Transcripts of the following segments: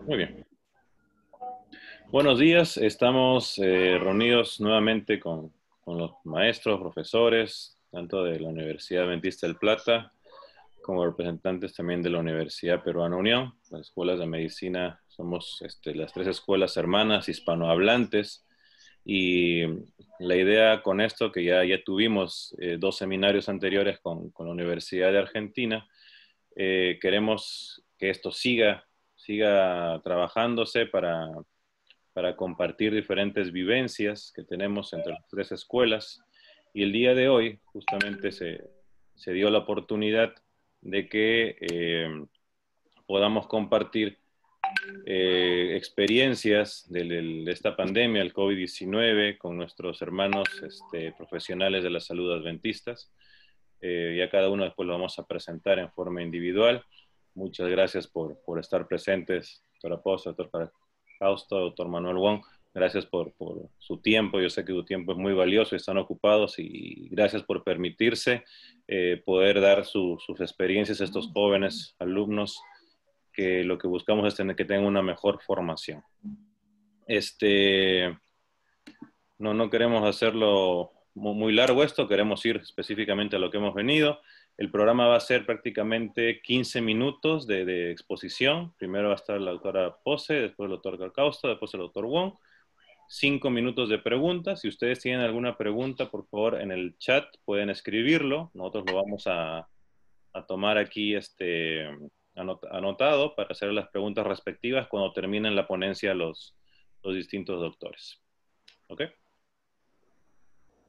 Muy bien. Buenos días. Estamos reunidos nuevamente con los maestros, profesores, tanto de la Universidad Adventista del Plata, como representantes también de la Universidad Peruana Unión. Las escuelas de medicina somos las tres escuelas hermanas hispanohablantes. Y la idea con esto, que ya tuvimos dos seminarios anteriores con la Universidad de Argentina, queremos que esto siga trabajándose para compartir diferentes vivencias que tenemos entre las tres escuelas. Y el día de hoy justamente se dio la oportunidad de que podamos compartir experiencias de esta pandemia, el COVID-19, con nuestros hermanos profesionales de la salud adventistas. Ya cada uno después lo vamos a presentar en forma individual. Muchas gracias por estar presentes, doctor Aposto, doctor Fausto, doctor Manuel Wong. Gracias por su tiempo. Yo sé que su tiempo es muy valioso y están ocupados, y gracias por permitirse poder dar sus experiencias a estos jóvenes alumnos, que lo que buscamos es tener que tengan una mejor formación. No queremos hacerlo muy largo esto, queremos ir específicamente a lo que hemos venido. El programa va a ser prácticamente 15 minutos de exposición. Primero va a estar la doctora Pose, después el doctor Carcausto, después el doctor Wong. 5 minutos de preguntas. Si ustedes tienen alguna pregunta, por favor, en el chat pueden escribirlo. Nosotros lo vamos a tomar aquí anotado para hacer las preguntas respectivas cuando terminen la ponencia los distintos doctores. ¿Ok?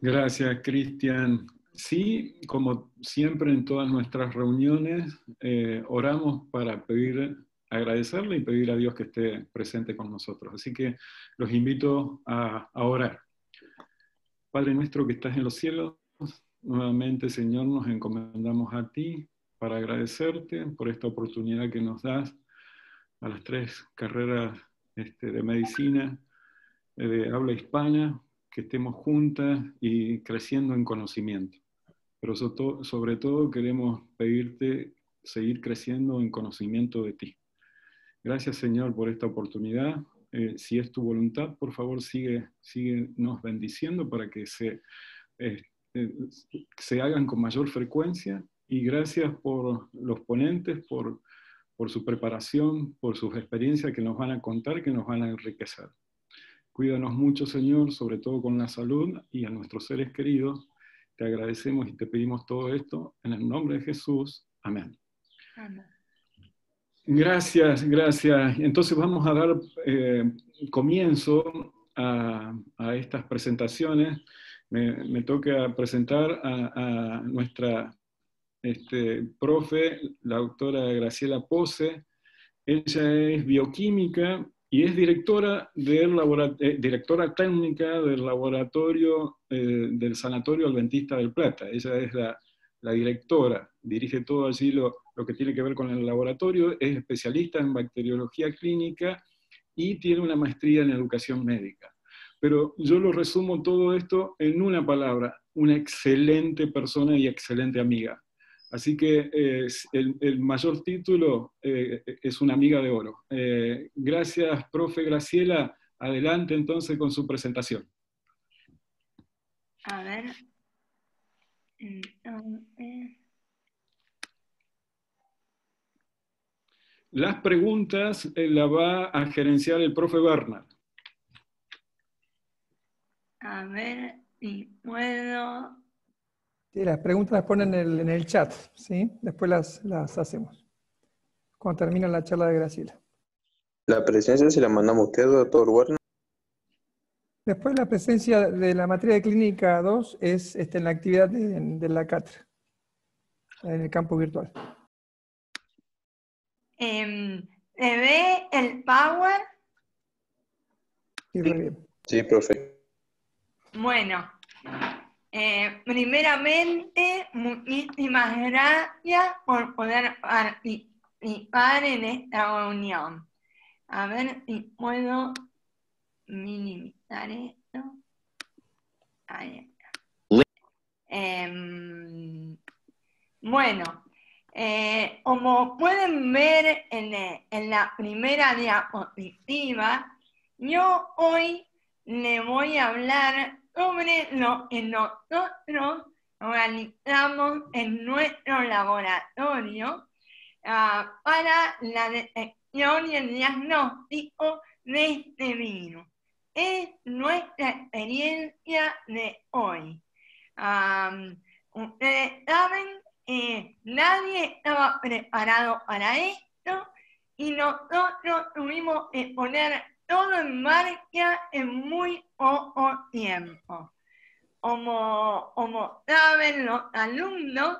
Gracias, Cristian. Sí, como siempre en todas nuestras reuniones, oramos para agradecerle y pedir a Dios que esté presente con nosotros. Así que los invito a orar. Padre nuestro que estás en los cielos, nuevamente, Señor, nos encomendamos a ti para agradecerte por esta oportunidad que nos das a las tres carreras de medicina de habla hispana, que estemos juntas y creciendo en conocimiento. Pero sobre todo queremos pedirte seguir creciendo en conocimiento de ti. Gracias, Señor, por esta oportunidad. Si es tu voluntad, por favor, síguenos bendiciendo para que se hagan con mayor frecuencia. Y gracias por los ponentes, por su preparación, por sus experiencias que nos van a contar, que nos van a enriquecer. Cuídanos mucho, Señor, sobre todo con la salud, y a nuestros seres queridos. Te agradecemos y te pedimos todo esto en el nombre de Jesús. Amén. Amén. Gracias. Entonces vamos a dar comienzo a estas presentaciones. Me toca presentar a nuestra profe, la doctora Graciela Pose. Ella es bioquímica y es directora técnica del laboratorio del Sanatorio Adventista del Plata. Ella es la directora, dirige todo allí lo que tiene que ver con el laboratorio, es especialista en bacteriología clínica y tiene una maestría en educación médica. Pero yo lo resumo todo esto en una palabra: una excelente persona y excelente amiga. Así que el mayor título es una amiga de oro. Gracias, profe Graciela. Adelante entonces con su presentación. A ver. Las preguntas las va a gerenciar el profe Bernard. A ver si puedo. Sí, las preguntas las ponen en el chat, ¿sí? Después las hacemos cuando termine la charla de Graciela. La presencia se la mandamos a usted, doctor Werner. Después la presencia de la materia de clínica 2 es en la actividad de la cátedra, en el campo virtual. ¿Se ve el Power? Sí, re bien. Sí, profe. Bueno, primeramente, muchísimas gracias por poder participar en esta reunión. A ver si puedo minimizar esto. Ahí está. Bueno, Como pueden ver en la primera diapositiva, yo hoy le voy a hablar sobre lo que nosotros realizamos en nuestro laboratorio para la detección y el diagnóstico de este virus. Es nuestra experiencia de hoy. Ustedes saben, nadie estaba preparado para esto y nosotros tuvimos que poner todo en marcha en muy poco tiempo. Como saben los alumnos,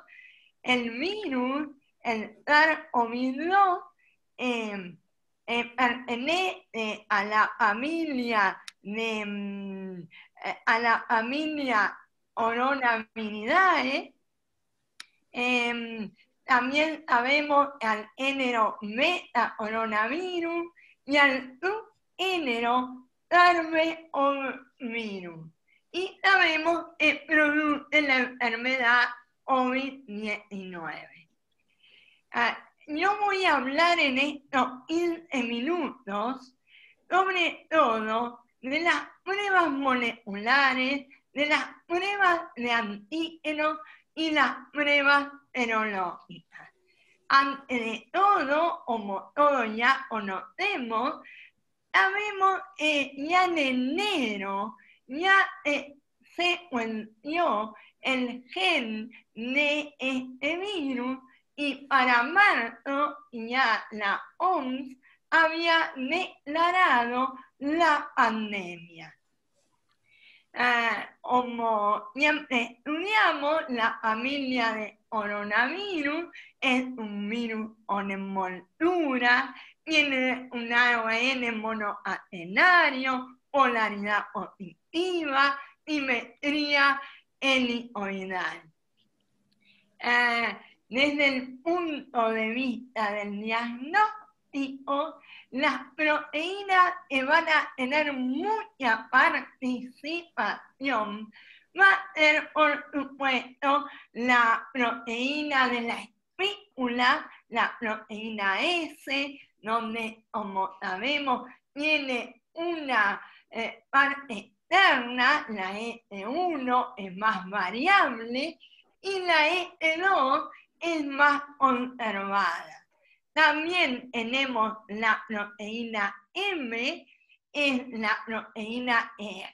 el virus, el SARS-CoV-2, pertenece a la familia Coronaviridae. También sabemos al género metacoronavirus y al subgénero SARS-CoV-virus. Y sabemos que produce la enfermedad COVID-19. Yo voy a hablar en estos 15 minutos sobre todo de las pruebas moleculares, de las pruebas de antígenos y las pruebas serológicas. Antes de todo, como todos ya conocemos, sabemos que ya en enero ya se secuenció el gen de este virus y para marzo ya la OMS había declarado la pandemia. Como siempre estudiamos, la familia de coronavirus es un virus con envoltura, tiene un ARN monocatenario, polaridad positiva, simetría helicoidal. Desde el punto de vista del diagnóstico, las proteínas que van a tener mucha participación va a ser, por supuesto, la proteína de la espícula, la proteína S, donde, como sabemos, tiene una parte externa, la S1 es más variable, y la S2 es más conservada. También tenemos la proteína M, es la proteína que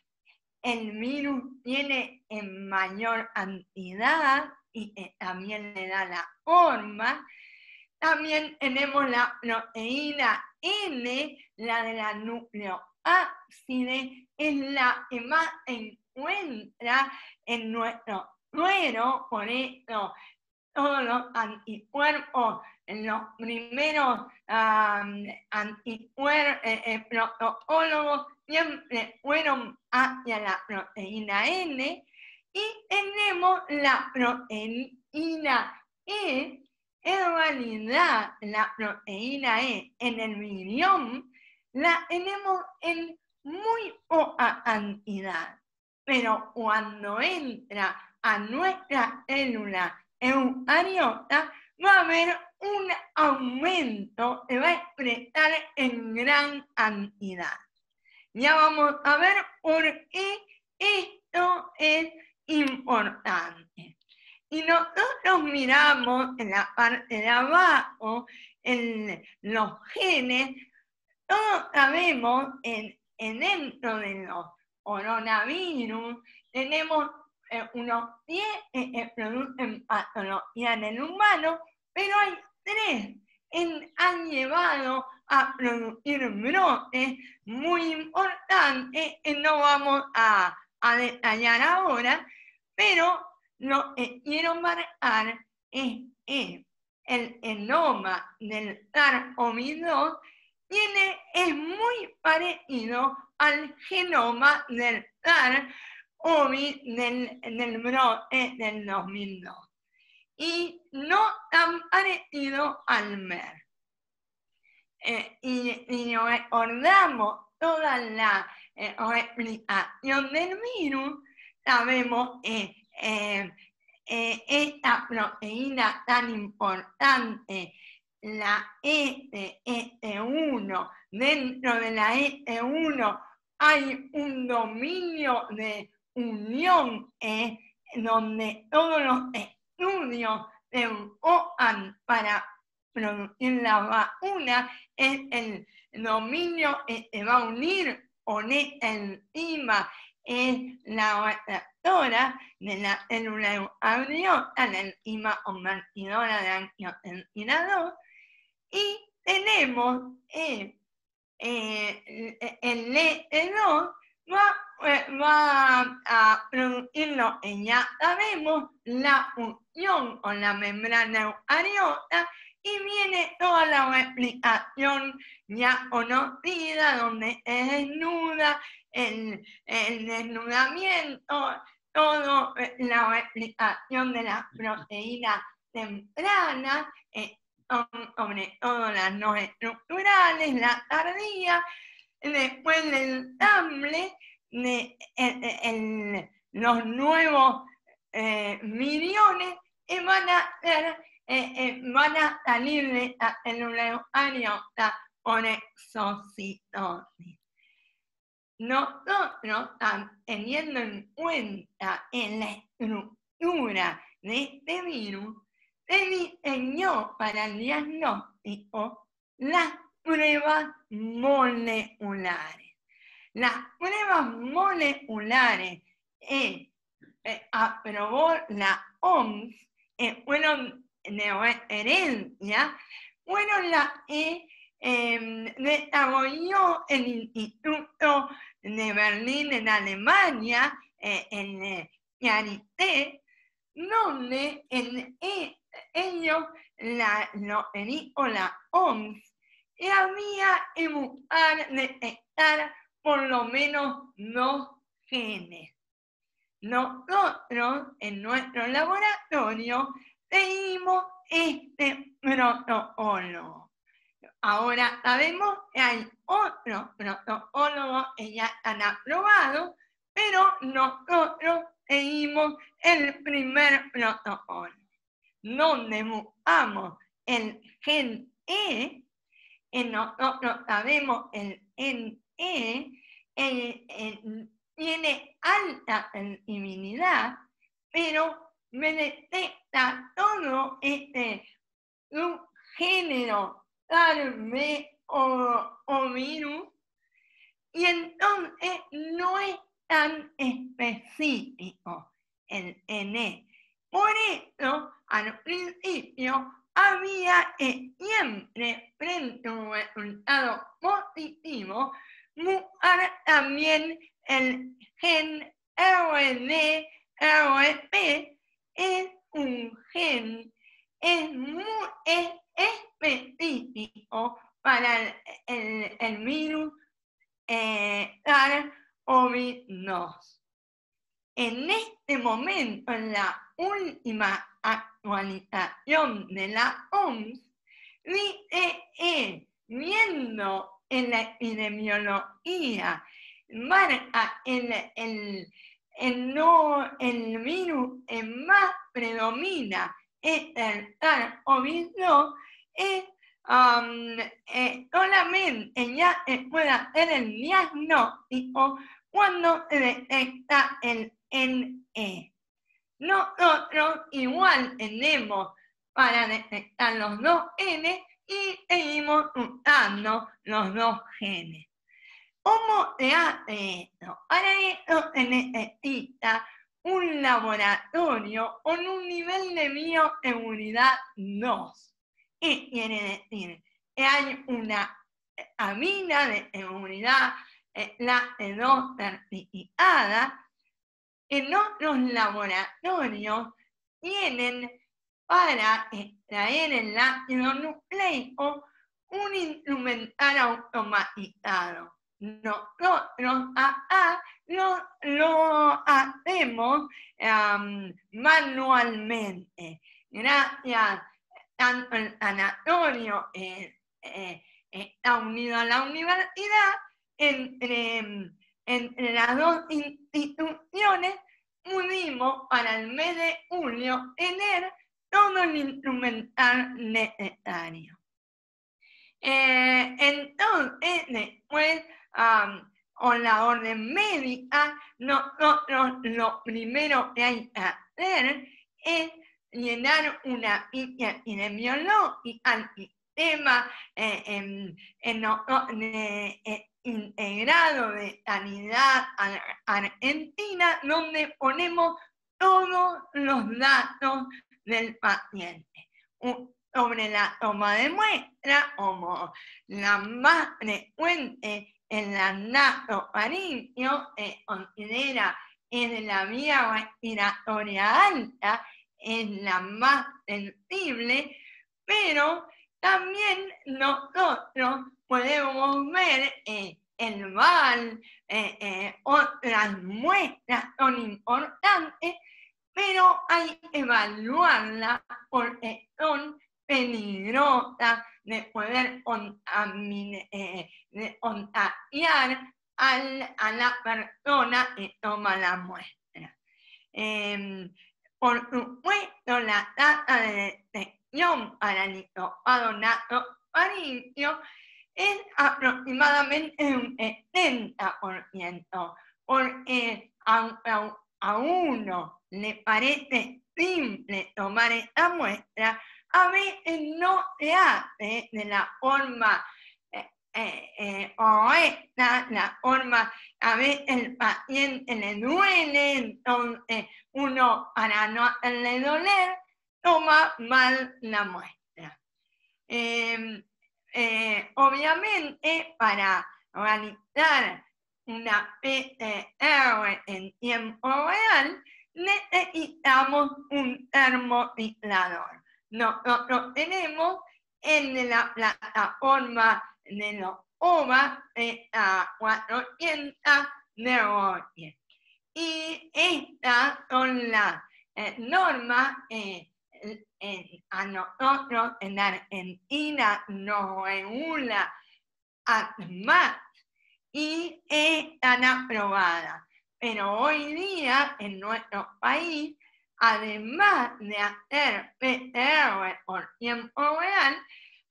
el virus tiene en mayor cantidad y que también le da la forma. También tenemos la proteína N, la de la nucleoácide, es la que más se encuentra en nuestro suero, por eso todos los anticuerpos, los primeros protocolos siempre fueron hacia la proteína N, y tenemos la proteína E. En realidad, la proteína E en el virión la tenemos en muy poca cantidad, pero cuando entra a nuestra célula eucariota va a haber un aumento que va a expresar en gran cantidad. Ya vamos a ver por qué esto es importante. Y nosotros miramos en la parte de abajo, en los genes, todos sabemos dentro de los coronavirus, tenemos unos 10 que producen patología en el humano, pero hay 3 que han llevado a producir brotes muy importantes que no vamos a detallar ahora, pero lo que quiero marcar es que el genoma del SARS-CoV-2 es muy parecido al genoma del SARS-CoV del brote del 2002 y no tan parecido al MERS. Y recordamos toda la replicación del virus, sabemos que esta proteína tan importante, la ETE1. Dentro de la ETE1 hay un dominio de unión donde todos los estudios se enfocan para producir la vacuna. Es el dominio que se va a unir con esta enzima, es la receptora de la célula eucariota, la enzima convertidora de angiotensina 2, y tenemos el LT2 va a producir lo que ya sabemos, la función con la membrana eucariota, y viene toda la replicación ya conocida, donde se desnuda, el desnudamiento, toda la replicación de las proteínas tempranas, sobre todo las no estructurales, la tardía, después del ensamble, los nuevos miriones van a salir de la célula eucariota por exocitosis. Nosotros, teniendo en cuenta en la estructura de este virus, se diseñó para el diagnóstico las pruebas moleculares. Las pruebas moleculares aprobó la OMS, fueron de referencia, fueron las que desarrolló el Instituto de Berlín en Alemania, en Charité, donde ellos, lo dijo la OMS, que había que buscar detectar por lo menos 2 genes. Nosotros en nuestro laboratorio seguimos este protocolo. Ahora sabemos que hay otros protocolos que ya están aprobados, pero nosotros seguimos el primer protocolo, donde buscamos el gen E, nosotros sabemos el gen E, tiene alta sensibilidad, pero me detecta todo este subgénero SARS-CoV o virus, y entonces no es tan específico el NE. Por eso, al principio, había que siempre, frente a un resultado positivo, buscar también el gen RNA-RP. Es un gen, es específico para el virus SARS-CoV-2. En este momento, en la última actualización de la OMS, dice que viendo en la epidemiología, marca el virus que más predomina es el SARS-CoV-2, solamente ya se puede hacer el diagnóstico cuando se detecta el NE. Nosotros igual tenemos para detectar los 2 N y seguimos usando los 2 genes. ¿Cómo se hace esto? Para esto se necesita un laboratorio con un nivel de bioseguridad 2. ¿Qué quiere decir? Que hay una amina de seguridad, la E2 certificada, en otros laboratorios tienen para extraer el ácido nucleico un instrumental automatizado. Nosotros acá lo hacemos manualmente. Gracias, tanto el sanatorio está unido a la universidad, entre las 2 instituciones pudimos pudimos para el mes de julio tener todo el instrumental necesario. Entonces, después, con la orden médica, nosotros lo primero que hay que hacer es llenar una ficha epidemiológica al sistema integrado de sanidad argentina, donde ponemos todos los datos del paciente. Sobre la toma de muestra, como la más frecuente en la nasofaringeo, considera en la vía respiratoria alta, es la más sensible, pero también nosotros podemos ver el VAL, otras muestras son importantes, pero hay que evaluarlas porque son peligrosas de poder contagiar a la persona que toma la muestra. Por supuesto, la tasa de detección para el hisopado nasofaríngeo es aproximadamente un 70%, porque a uno le parece simple tomar esta muestra, a veces no se hace de la forma correcta, la forma, a veces el paciente le duele, entonces uno, para no hacerle doler, toma mal la muestra. Obviamente, para realizar una PCR en tiempo real, necesitamos un termociclador. Nosotros tenemos en la plataforma de los OVA a 400 de Rogers. Y estas son las normas a nosotros en Argentina nos regula ANMAT y están aprobadas. Pero hoy día en nuestro país, además de hacer PCR por tiempo real,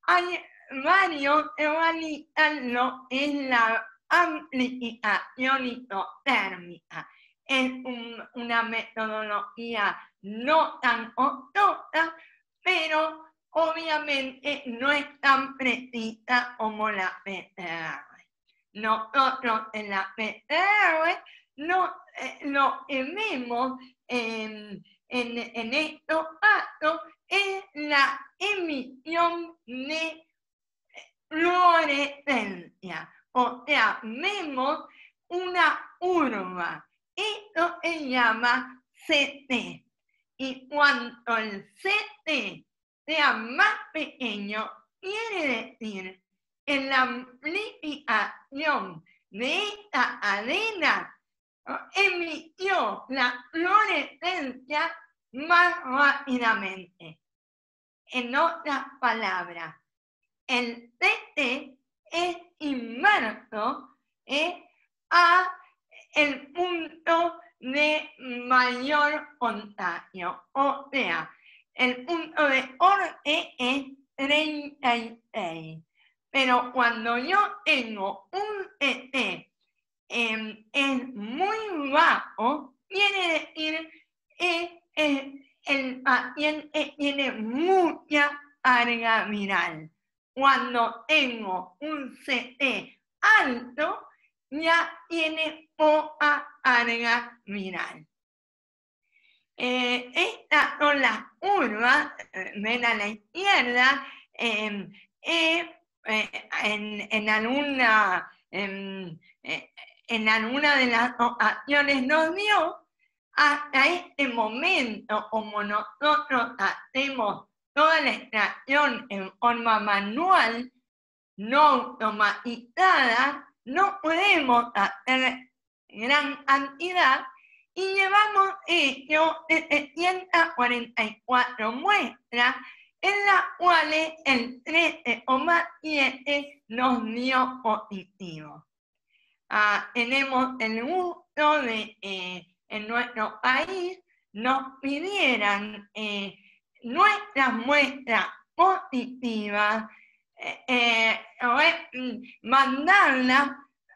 hay varios que realizan lo que es la amplificación isotérmica. Es una metodología no tan costosa, pero obviamente no es tan precisa como la PCR. Nosotros en la PCR lo que vemos en estos casos es la emisión de fluorescencia. O sea, vemos una curva. Esto se llama CT. Y cuando el CT sea más pequeño, quiere decir que la amplificación de esta cadena emitió la fluorescencia más rápidamente. En otras palabras, el CT es inmerso a el punto de mayor contagio. O sea, el punto de corte es 36. Pero cuando yo tengo un CT es muy bajo, quiere decir que el paciente tiene mucha carga viral. Cuando tengo un CT alto, ya tiene poca carga viral. Estas son las curvas, ven a la izquierda, en alguna de las ocasiones nos dio, hasta este momento, como nosotros hacemos toda la extracción en forma manual, no automatizada, no podemos hacer gran cantidad y llevamos hecho 744 muestras, en las cuales el 13,7 nos dio positivo. Tenemos el gusto de, en nuestro país, nos pidieran nuestras muestras positivas, mandarlas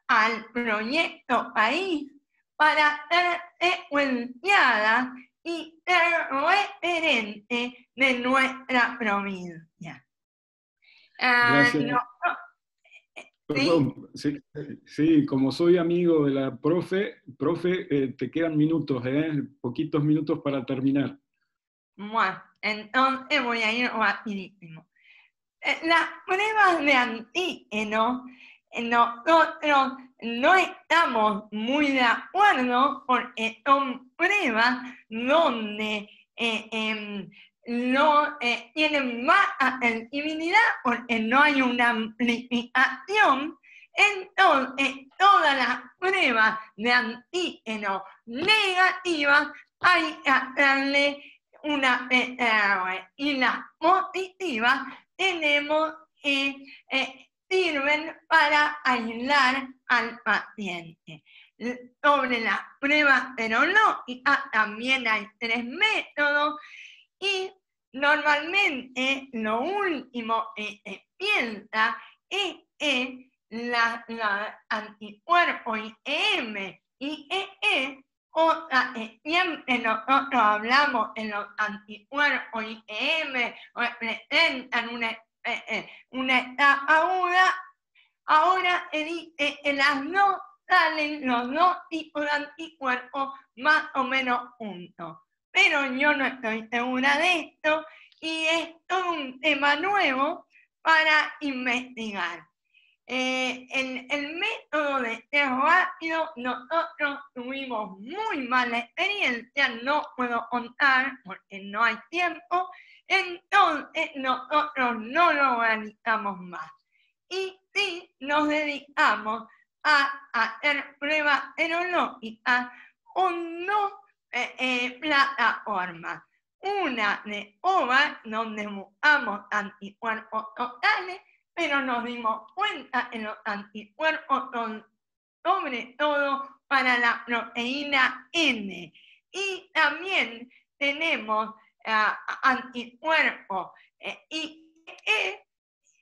al proyecto país para ser secuenciadas y ser referente de nuestra provincia. Gracias. No, Perdón, sí, como soy amigo de la profe, te quedan minutos, poquitos minutos para terminar. bueno, entonces voy a ir rapidísimo. Las pruebas de antígeno, nosotros no estamos muy de acuerdo porque son pruebas donde no tienen baja sensibilidad porque no hay una amplificación. Entonces, todas las pruebas de antígeno negativas hay que hacerle una PCR y las positivas tenemos sirven para aislar al paciente. Sobre las pruebas serológicas también hay 3 métodos y normalmente lo último que se piensa es que la anticuerpos IgM y IgE, cosa que siempre nosotros hablamos en los anticuerpos IgM representan una etapa aguda. Ahora se dice que las dos salen los dos tipos de anticuerpos más o menos juntos. Pero yo no estoy segura de esto y es todo un tema nuevo para investigar. El método de test rápido nosotros tuvimos muy mala experiencia, no puedo contar porque no hay tiempo, entonces nosotros no lo realizamos más. Y sí nos dedicamos a hacer pruebas serológicas con 2 plataformas. Una de OVA, donde buscamos anticuerpos totales, pero nos dimos cuenta que los anticuerpos son sobre todo para la proteína N. Y también tenemos anticuerpos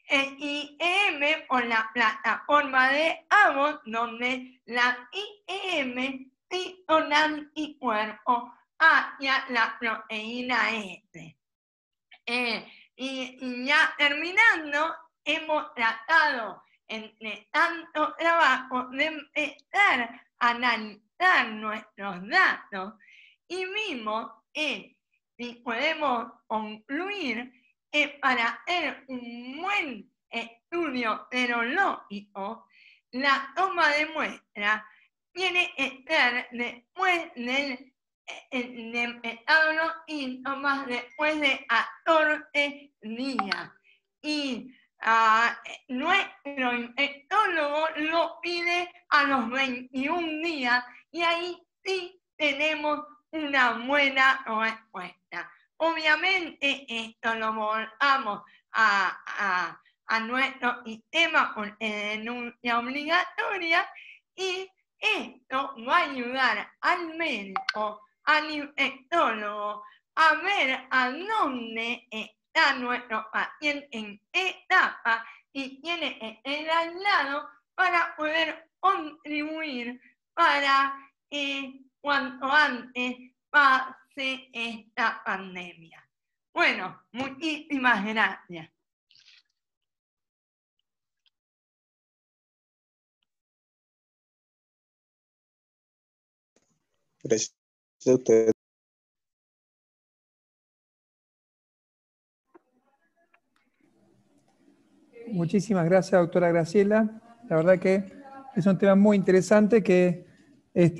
IgM por la plataforma de Abbott, donde la IgM sí son anticuerpos hacia la proteína S. Y ya terminando, hemos tratado entre tanto trabajo de empezar a analizar nuestros datos y vimos que si podemos concluir que para hacer un buen estudio serológico, la toma de muestra tiene que ser después de empezar los síntomas después de 14 días. Y nuestro infectólogo lo pide a los 21 días y ahí sí tenemos una buena respuesta. Obviamente esto lo volvamos a nuestro sistema por denuncia obligatoria y esto va a ayudar al médico, al infectólogo, a ver a dónde está nuestro paciente en etapa y tiene que estar al lado para poder contribuir para que cuanto antes pase esta pandemia. Bueno, muchísimas gracias. Gracias a usted. Muchísimas gracias, doctora Graciela. La verdad que es un tema muy interesante que,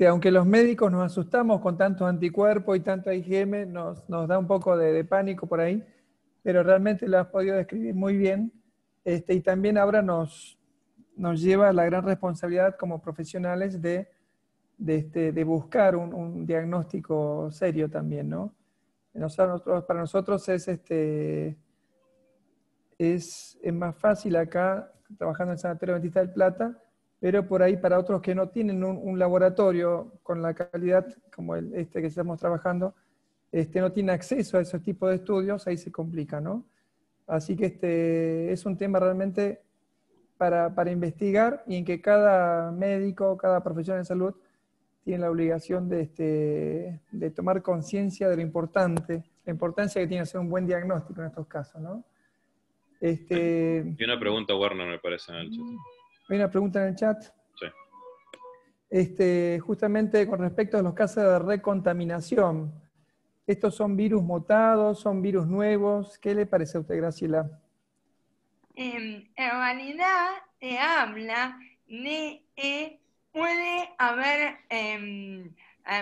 aunque los médicos nos asustamos con tantos anticuerpos y tanto IgM, nos da un poco de pánico por ahí, pero realmente lo has podido describir muy bien. Y también ahora nos lleva a la gran responsabilidad como profesionales de buscar un diagnóstico serio también, ¿no? Para nosotros es más fácil acá, trabajando en el Sanatorio Adventista del Plata, pero por ahí para otros que no tienen un laboratorio con la calidad como que estamos trabajando, no tiene acceso a esos tipos de estudios, ahí se complica, ¿no? Así que es un tema realmente para investigar y en que cada médico, cada profesional de salud tiene la obligación de tomar conciencia de la importancia que tiene hacer un buen diagnóstico en estos casos, ¿no? Y una pregunta, Warner, me parece, en el chat. Hay una pregunta en el chat. Sí. Justamente con respecto a los casos de recontaminación, ¿estos son virus mutados, son virus nuevos? ¿Qué le parece a usted, Graciela? En realidad se habla de que puede haber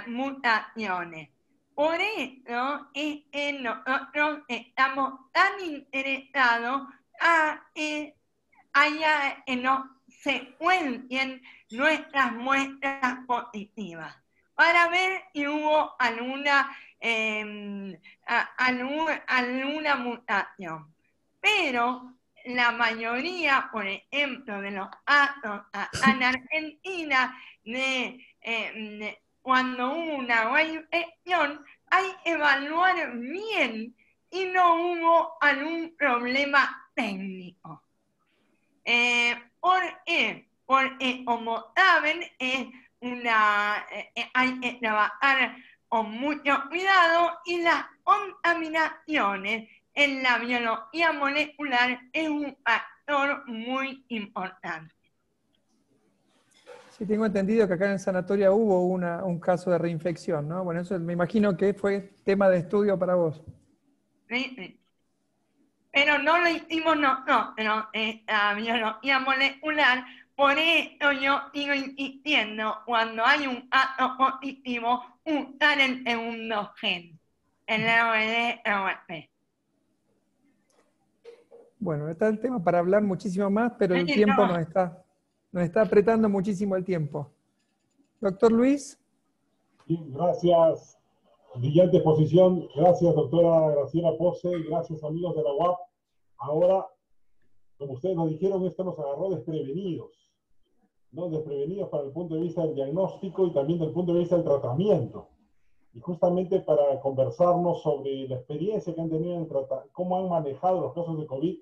mutaciones. Por eso es que nosotros estamos tan interesados a que no se cuenten nuestras muestras positivas para ver si hubo alguna mutación. Pero la mayoría, por ejemplo, de los casos en Argentina, cuando hubo una reinfección, hay que evaluar bien y no hubo algún problema técnico. ¿Por qué? Porque, como saben, hay que trabajar con mucho cuidado y las contaminaciones en la biología molecular es un factor muy importante. Sí, tengo entendido que acá en el sanatorio hubo un caso de reinfección, ¿no? Bueno, eso me imagino que fue tema de estudio para vos. Sí. Pero no lo hicimos nosotros, la biología molecular. Por eso yo sigo insistiendo, cuando hay un caso positivo, usar el segundo gen, el RD-RP. Bueno, está el tema para hablar muchísimo más, pero el tiempo nos está apretando muchísimo el tiempo. Doctor Luis. Sí, gracias. Brillante exposición. Gracias, doctora Graciela Pose, y gracias, amigos de la UAP. Ahora, como ustedes nos dijeron, esto nos agarró desprevenidos, ¿no? Desprevenidos para el punto de vista del diagnóstico y también del punto de vista del tratamiento. Y justamente para conversarnos sobre la experiencia que han tenido en tratar, cómo han manejado los casos de COVID,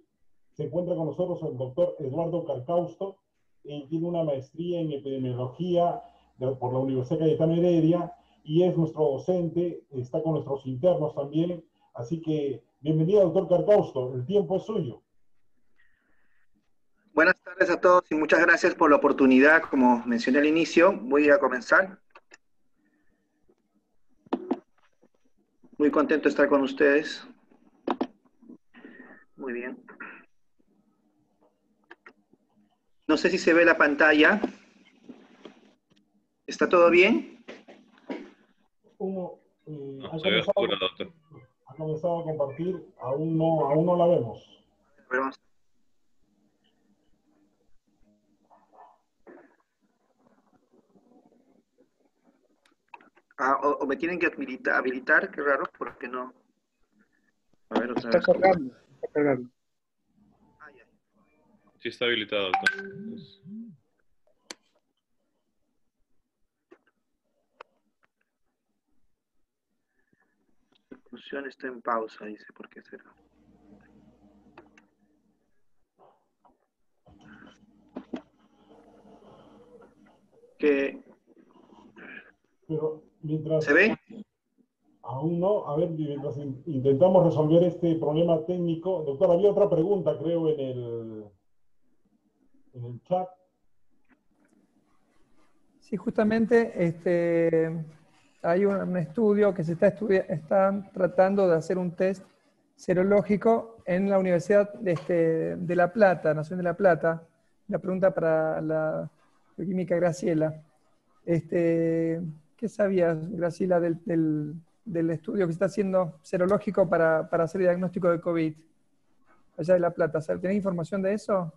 se encuentra con nosotros el doctor Eduardo Carcausto. Él tiene una maestría en epidemiología por la Universidad Cayetano Heredia y es nuestro docente, está con nuestros internos también. Así que, bienvenido, doctor Carcausto, el tiempo es suyo. Buenas tardes a todos y muchas gracias por la oportunidad. Como mencioné al inicio, voy a comenzar. Muy contento de estar con ustedes. Muy bien. No sé si se ve la pantalla. ¿Está todo bien? Ha comenzado a compartir, aún no la vemos. Vamos. O me tienen que habilitar, qué raro, porque no. A ver, otra vez. Está cargando. Ya. Sí está habilitado, doctor. La función está en pausa, dice, ¿por qué será? Pero mientras... ¿Se ve? Aún no. A ver, mientras intentamos resolver este problema técnico. Doctor, había otra pregunta, creo, en el chat. Sí, justamente hay un estudio que se está tratando de hacer un test serológico en la Universidad de La Plata, Nación de La Plata. La pregunta para la bioquímica Graciela. ¿Qué sabías, Graciela, del estudio que se está haciendo serológico para hacer el diagnóstico de COVID allá de La Plata? ¿Tenés información de eso?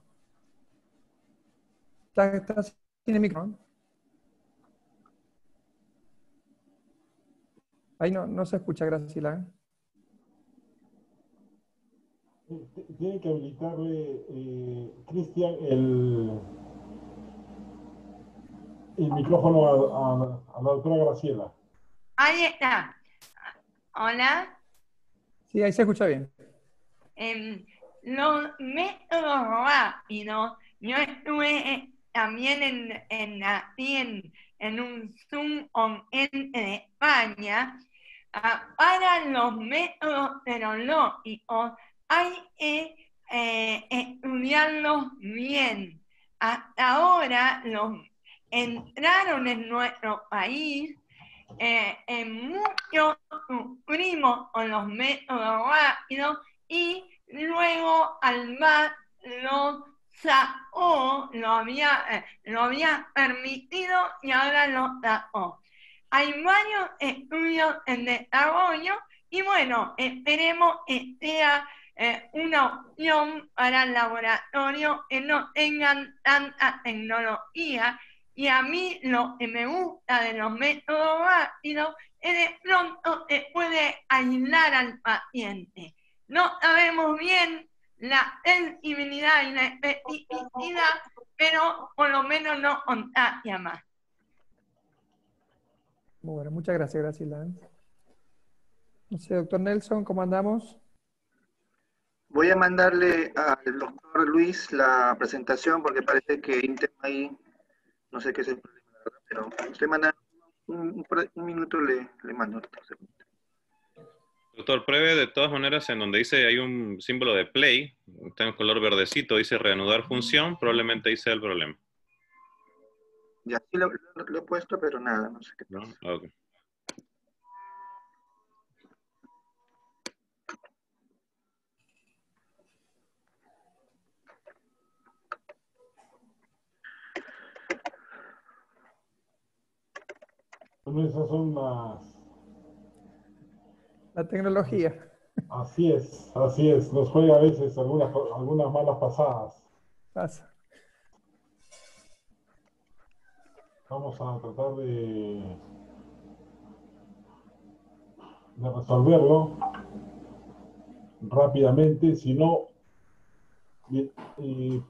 ¿Estás sin el micro, ¿no? Ahí no se escucha, Graciela. Tiene que habilitarle, Cristian, el micrófono a la doctora Graciela. Ahí está. Hola. Sí, ahí se escucha bien. Los métodos rápidos, yo estuve también en un Zoom en España. Para los métodos tecnológicos hay que estudiarlos bien. Hasta ahora entraron en nuestro país, muchos sufrimos con los métodos rápidos y luego al MAT lo sacó, lo había permitido y ahora lo sacó. Hay varios estudios en desarrollo y bueno, esperemos que sea una opción para el laboratorio que no tengan tanta tecnología. Y a mí lo que me gusta de los métodos rápidos es de pronto que puede aislar al paciente. No sabemos bien la sensibilidad y la especificidad, pero por lo menos no contagia más. Muy bueno, muchas gracias, Graciela. No sé, doctor Nelson, ¿cómo andamos? Voy a mandarle al doctor Luis la presentación porque parece que hay un tema ahí, no sé qué es el problema, la verdad, pero usted manda un minuto, le mando. Doctor, pruebe de todas maneras en donde dice hay un símbolo de play, está en color verdecito, dice reanudar función, probablemente ahí sea el problema. Ya sí lo he puesto, pero nada, no sé qué ¿No? pasa. Okay. Bueno, esas son La tecnología. Así es, nos juega a veces algunas malas pasadas. Pasa. Vamos a tratar de resolverlo rápidamente, si no,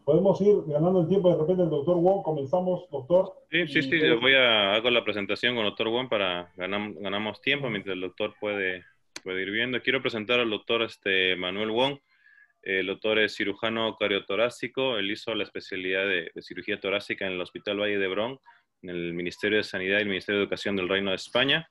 podemos ir ganando el tiempo. De repente el doctor Wong, comenzamos, doctor. Sí, yo hago la presentación con el doctor Wong para ganamos tiempo mientras el doctor puede ir viendo. Quiero presentar al doctor Manuel Wong. El doctor es cirujano cariotorácico, él hizo la especialidad de cirugía torácica en el Hospital Valle de Hebrón, en el Ministerio de Sanidad y el Ministerio de Educación del Reino de España.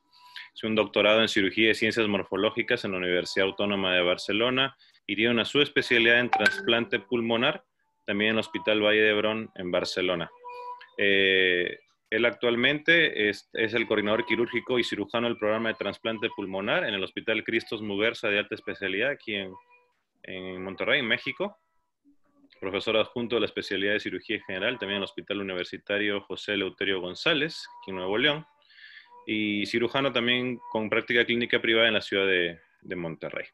Hizo un doctorado en cirugía y ciencias morfológicas en la Universidad Autónoma de Barcelona y tiene una subespecialidad en trasplante pulmonar, también en el Hospital Valle de Hebrón en Barcelona. Él actualmente es el coordinador quirúrgico y cirujano del programa de trasplante pulmonar en el Hospital Cristos Muguerza de alta especialidad aquí en Monterrey, en México. Profesor adjunto de la especialidad de cirugía general, también en el Hospital Universitario José Eleuterio González, aquí en Nuevo León. Y cirujano también con práctica clínica privada en la ciudad de Monterrey.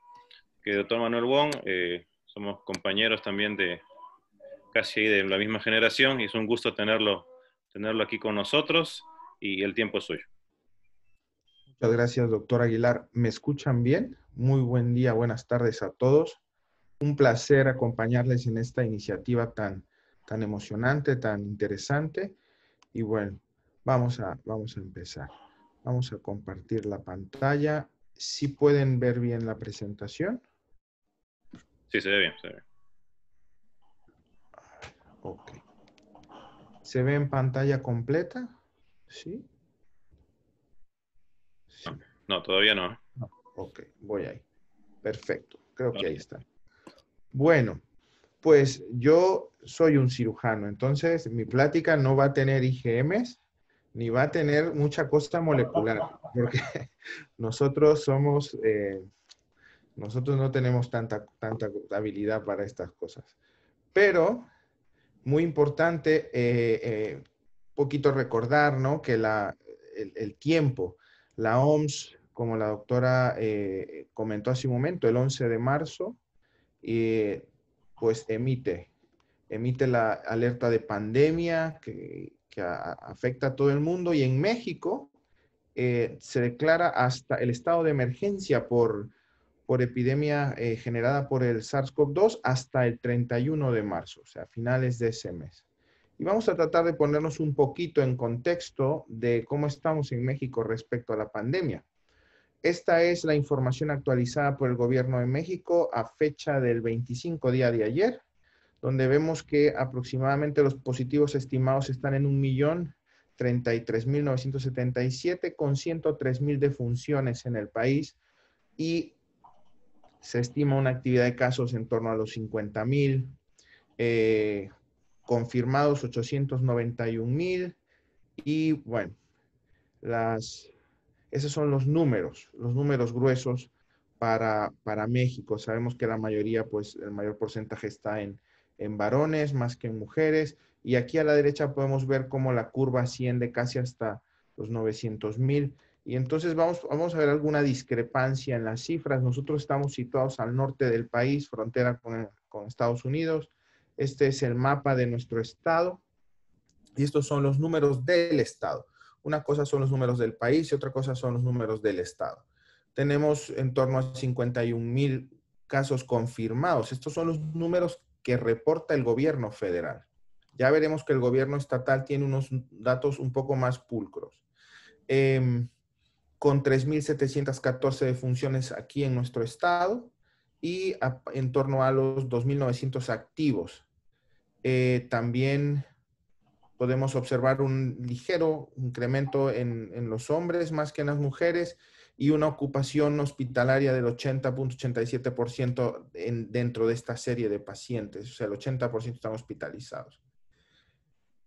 Doctor Manuel Wong, somos compañeros también de casi de la misma generación y es un gusto tenerlo aquí con nosotros y el tiempo es suyo. Muchas gracias, doctor Aguilar. ¿Me escuchan bien? Muy buen día, buenas tardes a todos. Un placer acompañarles en esta iniciativa tan emocionante, tan interesante. Y bueno, vamos a empezar. Vamos a compartir la pantalla. ¿Sí pueden ver bien la presentación? Sí, se ve bien, se ve bien. Ok. ¿Se ve en pantalla completa? ¿Sí? Sí. No, todavía no. No. Ok, voy ahí. Perfecto, creo que ahí está. Bueno, pues yo soy un cirujano, entonces mi plática no va a tener IgMs, ni va a tener mucha cosa molecular, porque nosotros no tenemos tanta habilidad para estas cosas. Pero, muy importante, poquito recordar, ¿no? Que el tiempo, la OMS, como la doctora comentó hace un momento, el 11 de marzo, pues emite la alerta de pandemia que afecta a todo el mundo, y en México se declara hasta el estado de emergencia por epidemia generada por el SARS-CoV-2 hasta el 31 de marzo, o sea, finales de ese mes. Y vamos a tratar de ponernos un poquito en contexto de cómo estamos en México respecto a la pandemia. Esta es la información actualizada por el Gobierno de México a fecha del 25 día de ayer, donde vemos que aproximadamente los positivos estimados están en 1.033.977 con 103.000 defunciones en el país y se estima una actividad de casos en torno a los 50.000, confirmados 891.000 y bueno, esos son los números gruesos para México. Sabemos que la mayoría, pues el mayor porcentaje está en varones más que en mujeres. Y aquí a la derecha podemos ver cómo la curva asciende casi hasta los 900.000. Y entonces vamos a ver alguna discrepancia en las cifras. Nosotros estamos situados al norte del país, frontera con Estados Unidos. Este es el mapa de nuestro estado. Y estos son los números del estado. Una cosa son los números del país y otra cosa son los números del estado. Tenemos en torno a 51.000 casos confirmados. Estos son los números que reporta el gobierno federal. Ya veremos que el gobierno estatal tiene unos datos un poco más pulcros. Con 3.714 defunciones aquí en nuestro estado y en torno a los 2.900 activos. También podemos observar un ligero incremento en los hombres más que en las mujeres y una ocupación hospitalaria del 80.87% dentro de esta serie de pacientes. O sea, el 80% están hospitalizados.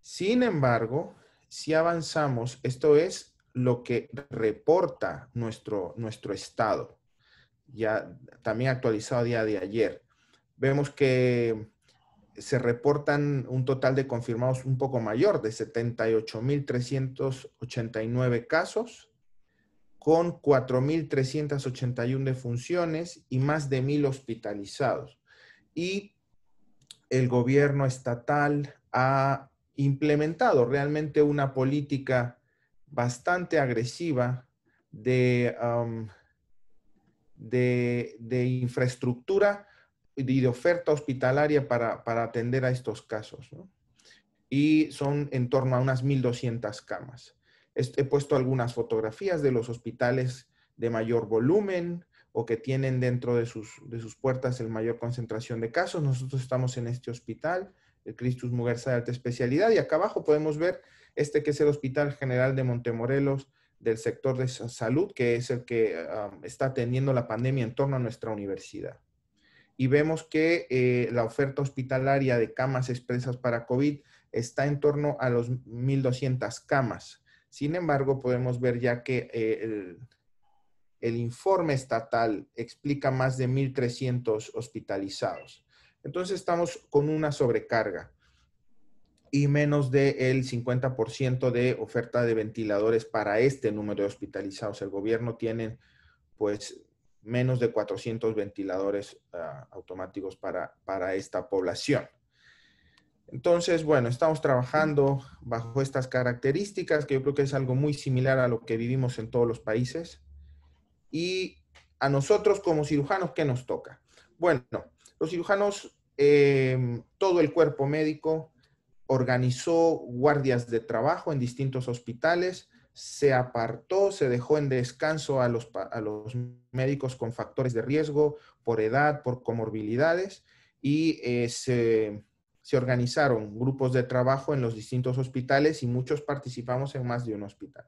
Sin embargo, si avanzamos, esto es lo que reporta nuestro estado, ya también actualizado a día de ayer. Vemos que se reportan un total de confirmados un poco mayor, de 78.389 casos, con 4.381 defunciones y más de 1.000 hospitalizados. Y el gobierno estatal ha implementado realmente una política bastante agresiva de infraestructura y de oferta hospitalaria para atender a estos casos, ¿no? Y son en torno a unas 1.200 camas. He puesto algunas fotografías de los hospitales de mayor volumen o que tienen dentro de sus puertas el mayor concentración de casos. Nosotros estamos en este hospital, el Christus Muguerza de alta especialidad, y acá abajo podemos ver que es el Hospital General de Montemorelos del sector de salud, que es el que está atendiendo la pandemia en torno a nuestra universidad. Y vemos que la oferta hospitalaria de camas expresas para COVID está en torno a los 1.200 camas. Sin embargo, podemos ver ya que el informe estatal explica más de 1.300 hospitalizados. Entonces estamos con una sobrecarga y menos del 50% de oferta de ventiladores para este número de hospitalizados. El gobierno tiene, pues, menos de 400 ventiladores automáticos para esta población. Entonces, bueno, estamos trabajando bajo estas características, que yo creo que es algo muy similar a lo que vivimos en todos los países. Y a nosotros como cirujanos, ¿qué nos toca? Bueno, los cirujanos, todo el cuerpo médico organizó guardias de trabajo en distintos hospitales, se apartó, se dejó en descanso a los médicos con factores de riesgo por edad, por comorbilidades, y se organizaron grupos de trabajo en los distintos hospitales y muchos participamos en más de un hospital.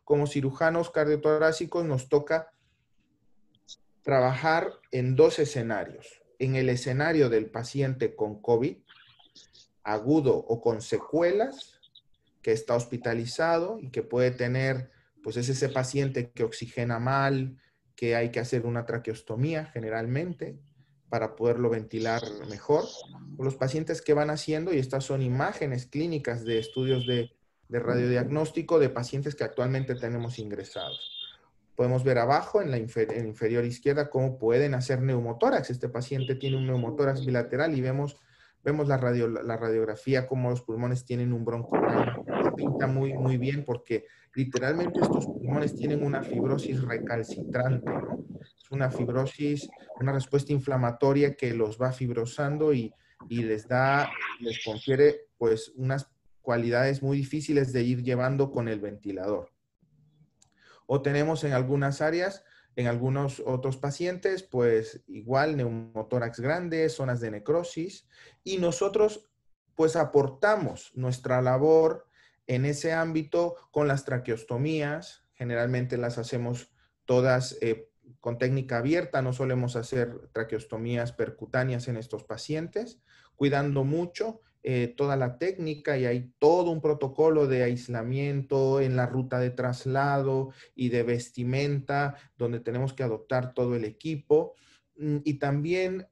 Como cirujanos cardiotorácicos nos toca trabajar en dos escenarios. En el escenario del paciente con COVID, agudo o con secuelas, que está hospitalizado y que puede tener, pues es ese paciente que oxigena mal, que hay que hacer una traqueostomía generalmente para poderlo ventilar mejor. O los pacientes que van haciendo, y estas son imágenes clínicas de estudios de radiodiagnóstico de pacientes que actualmente tenemos ingresados. Podemos ver abajo en la inferior izquierda cómo pueden hacer neumotórax. Este paciente tiene un neumotórax bilateral y vemos la radiografía, cómo los pulmones tienen un broncodrama. Pinta muy bien porque literalmente estos pulmones tienen una fibrosis recalcitrante, ¿no? Es una fibrosis, una respuesta inflamatoria que los va fibrosando y les confiere pues unas cualidades muy difíciles de ir llevando con el ventilador. O tenemos en algunas áreas En algunos otros pacientes, pues igual neumotórax grande, zonas de necrosis, y nosotros pues aportamos nuestra labor en ese ámbito con las traqueostomías. Generalmente las hacemos todas con técnica abierta, no solemos hacer traqueostomías percutáneas en estos pacientes, cuidando mucho toda la técnica, y hay todo un protocolo de aislamiento en la ruta de traslado y de vestimenta, donde tenemos que adoptar todo el equipo. Y también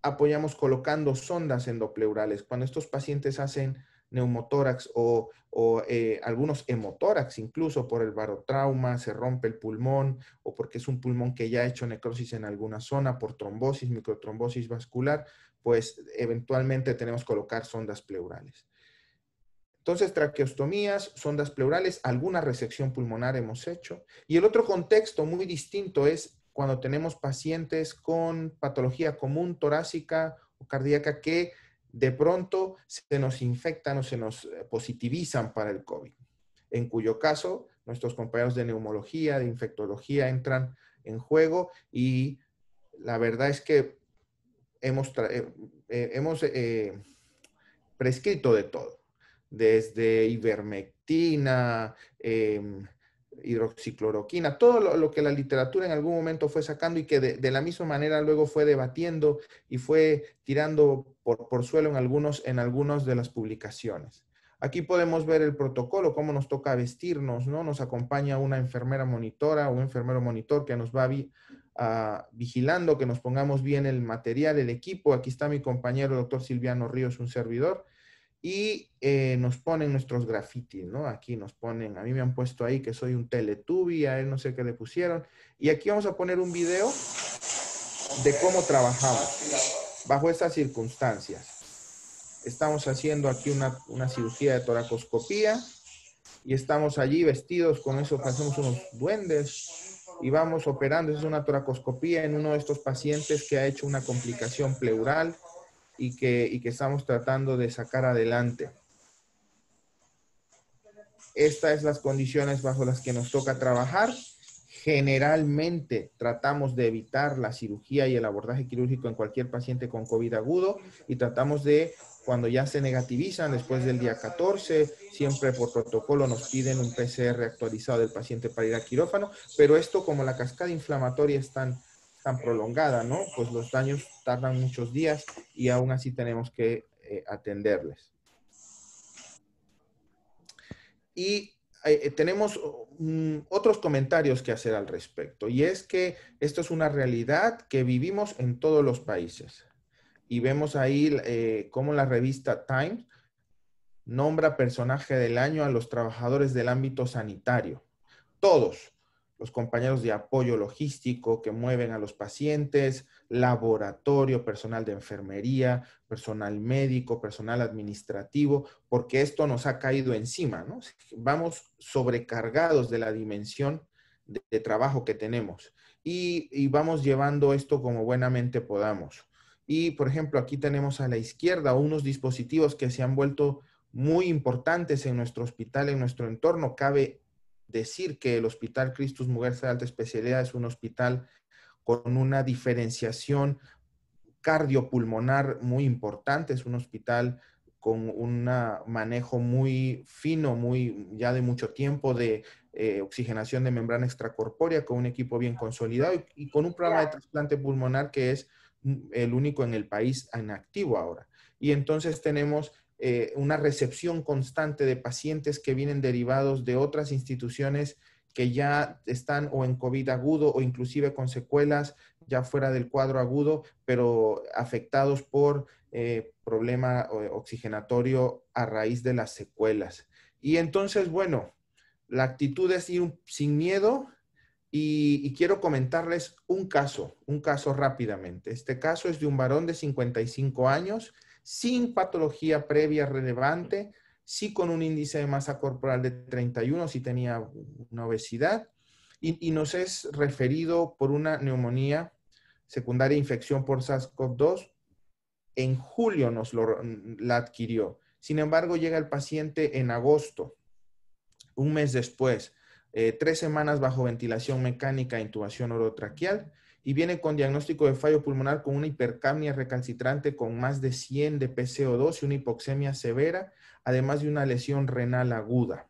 apoyamos colocando sondas endopleurales. Cuando estos pacientes hacen neumotórax o algunos hemotórax, incluso por el barotrauma, se rompe el pulmón o porque es un pulmón que ya ha hecho necrosis en alguna zona por trombosis, microtrombosis vascular, pues eventualmente tenemos que colocar sondas pleurales. Entonces, traqueostomías, sondas pleurales, alguna resección pulmonar hemos hecho. Y el otro contexto muy distinto es cuando tenemos pacientes con patología común torácica o cardíaca que de pronto se nos infectan o se nos positivizan para el COVID, en cuyo caso nuestros compañeros de neumología, de infectología entran en juego, y la verdad es que hemos prescrito de todo, desde ivermectina, hidroxicloroquina, todo lo que la literatura en algún momento fue sacando y que de la misma manera luego fue debatiendo y fue tirando por suelo en algunos de las publicaciones. Aquí podemos ver el protocolo, cómo nos toca vestirnos, ¿no? Nos acompaña una enfermera monitora o un enfermero monitor que nos va vigilando que nos pongamos bien el material, el equipo. Aquí está mi compañero, el doctor Silviano Ríos, un servidor. Y nos ponen nuestros grafitis, ¿no? Aquí nos ponen, a mí me han puesto ahí que soy un Teletubby, a él no sé qué le pusieron. Y aquí vamos a poner un video de cómo trabajamos bajo estas circunstancias. Estamos haciendo aquí una cirugía de toracoscopía y estamos allí vestidos con eso, hacemos unos duendes y vamos operando. Es una toracoscopía en uno de estos pacientes que ha hecho una complicación pleural y que estamos tratando de sacar adelante. Estas son las condiciones bajo las que nos toca trabajar. Generalmente tratamos de evitar la cirugía y el abordaje quirúrgico en cualquier paciente con COVID agudo, y tratamos de, cuando ya se negativizan después del día 14, siempre por protocolo nos piden un PCR actualizado del paciente para ir a quirófano, pero esto, como la cascada inflamatoria es tan prolongada, ¿no? Pues los daños tardan muchos días y aún así tenemos que atenderles. Y tenemos otros comentarios que hacer al respecto, y es que esto es una realidad que vivimos en todos los países. Y vemos ahí cómo la revista Time nombra personaje del año a los trabajadores del ámbito sanitario. Todos. Los compañeros de apoyo logístico que mueven a los pacientes, laboratorio, personal de enfermería, personal médico, personal administrativo, porque esto nos ha caído encima, ¿no? Vamos sobrecargados de la dimensión de trabajo que tenemos y vamos llevando esto como buenamente podamos. Y, por ejemplo, aquí tenemos a la izquierda unos dispositivos que se han vuelto muy importantes en nuestro hospital, en nuestro entorno. Cabe decir que el Hospital Christus Muguerza de Alta Especialidad es un hospital con una diferenciación cardiopulmonar muy importante, es un hospital con un manejo muy fino, ya de mucho tiempo de oxigenación de membrana extracorpórea, con un equipo bien consolidado y con un programa de trasplante pulmonar que es el único en el país en activo ahora. Y entonces tenemos una recepción constante de pacientes que vienen derivados de otras instituciones que ya están o en COVID agudo o inclusive con secuelas ya fuera del cuadro agudo, pero afectados por problema oxigenatorio a raíz de las secuelas. Y entonces, bueno, la actitud es ir sin miedo y quiero comentarles un caso rápidamente. Este caso es de un varón de 55 años, sin patología previa relevante, sí con un índice de masa corporal de 31, sí tenía una obesidad, y nos es referido por una neumonía secundaria infección por SARS-CoV-2. En julio la adquirió. Sin embargo, llega el paciente en agosto, un mes después. 3 semanas bajo ventilación mecánica e intubación orotraqueal, y viene con diagnóstico de fallo pulmonar con una hipercapnia recalcitrante con más de 100 de PCO2 y una hipoxemia severa, además de una lesión renal aguda.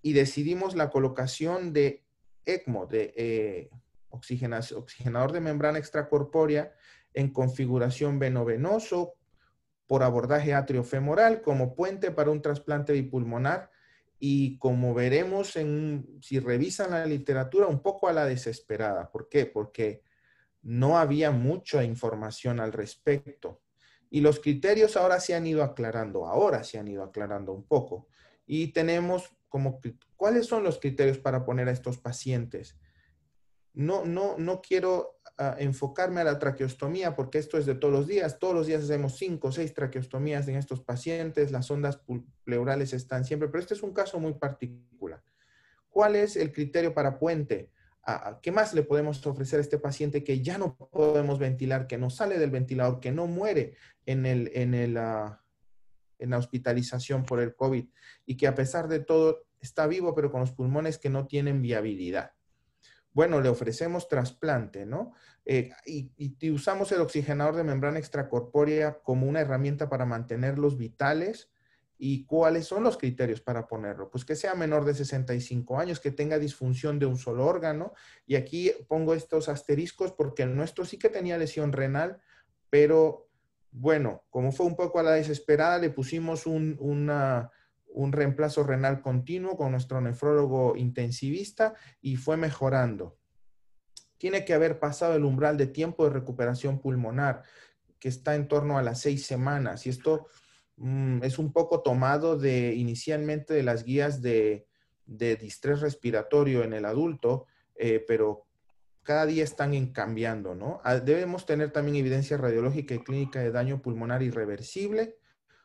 Y decidimos la colocación de ECMO, de oxigenador de membrana extracorpórea en configuración veno-venoso por abordaje atriofemoral como puente para un trasplante bipulmonar, y como veremos si revisan la literatura, un poco a la desesperada. ¿Por qué? Porque no había mucha información al respecto. Y los criterios ahora se han ido aclarando, un poco. Y tenemos ¿cuáles son los criterios para poner a estos pacientes? No quiero enfocarme a la traqueostomía porque esto es de todos los días hacemos 5 o 6 traqueostomías en estos pacientes, las ondas pleurales están siempre, pero este es un caso muy particular. ¿Cuál es el criterio para puente? ¿Qué más le podemos ofrecer a este paciente que ya no podemos ventilar, que no sale del ventilador, que no muere en la hospitalización por el COVID y que a pesar de todo está vivo pero con los pulmones que no tienen viabilidad? Bueno, le ofrecemos trasplante, ¿no? Y usamos el oxigenador de membrana extracorpórea como una herramienta para mantenerlos vitales. ¿Y cuáles son los criterios para ponerlo? Pues que sea menor de 65 años, que tenga disfunción de un solo órgano. Y aquí pongo estos asteriscos porque el nuestro sí que tenía lesión renal, pero bueno, como fue un poco a la desesperada, le pusimos un reemplazo renal continuo con nuestro nefrólogo intensivista y fue mejorando. Tiene que haber pasado el umbral de tiempo de recuperación pulmonar, que está en torno a las 6 semanas. Y esto es un poco tomado inicialmente de las guías de distrés respiratorio en el adulto, pero cada día están cambiando, ¿no? Debemos tener también evidencia radiológica y clínica de daño pulmonar irreversible,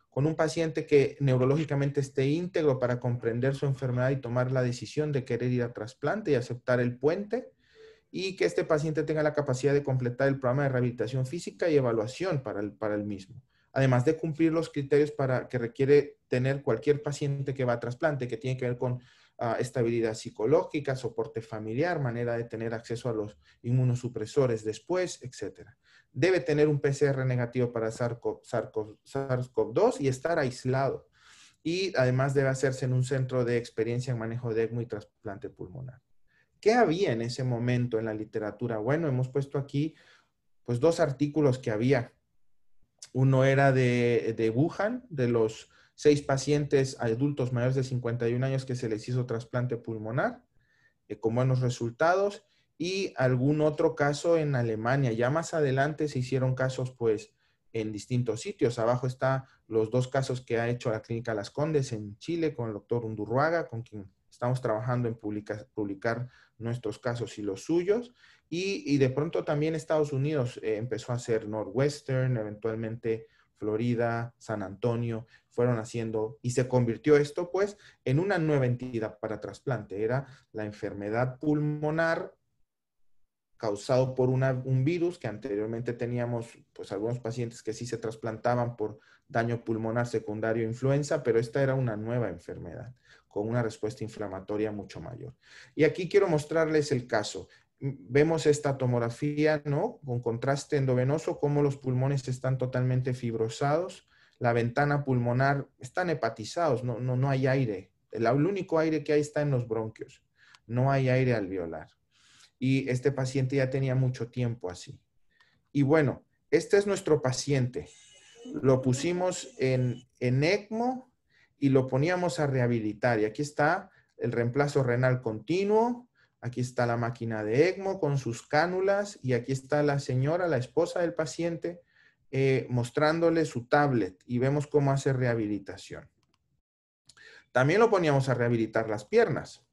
con un paciente que neurológicamente esté íntegro para comprender su enfermedad y tomar la decisión de querer ir a trasplante y aceptar el puente, y que este paciente tenga la capacidad de completar el programa de rehabilitación física y evaluación para el mismo. Además de cumplir los criterios que requiere tener cualquier paciente que va a trasplante, que tiene que ver con estabilidad psicológica, soporte familiar, manera de tener acceso a los inmunosupresores después, etc. Debe tener un PCR negativo para SARS-CoV-2 y estar aislado. Y además debe hacerse en un centro de experiencia en manejo de ECMO y trasplante pulmonar. ¿Qué había en ese momento en la literatura? Bueno, hemos puesto aquí pues 2 artículos que había. Uno era de Wuhan, de los 6 pacientes adultos mayores de 51 años que se les hizo trasplante pulmonar, con buenos resultados, y algún otro caso en Alemania. Ya más adelante se hicieron casos pues en distintos sitios. Abajo están los 2 casos que ha hecho la Clínica Las Condes en Chile con el doctor Undurraga, con quien estamos trabajando en publicar nuestros casos y los suyos. Y de pronto también Estados Unidos empezó a hacer Northwestern, eventualmente Florida, San Antonio, fueron haciendo, y se convirtió esto pues en una nueva entidad para trasplante. Era la enfermedad pulmonar causado por un virus, que anteriormente teníamos pues algunos pacientes que sí se trasplantaban por daño pulmonar secundario a influenza, pero esta era una nueva enfermedad con una respuesta inflamatoria mucho mayor. Y aquí quiero mostrarles el caso. Vemos esta tomografía, ¿no? Con contraste endovenoso, cómo los pulmones están totalmente fibrosados, la ventana pulmonar, están hepatizados, no hay aire. El único aire que hay está en los bronquios, no hay aire alveolar. Y este paciente ya tenía mucho tiempo así. Y bueno, este es nuestro paciente. Lo pusimos en ECMO y lo poníamos a rehabilitar. Y aquí está el reemplazo renal continuo. Aquí está la máquina de ECMO con sus cánulas. Y aquí está la señora, la esposa del paciente, mostrándole su tablet. Y vemos cómo hace rehabilitación. También lo poníamos a rehabilitar las piernas.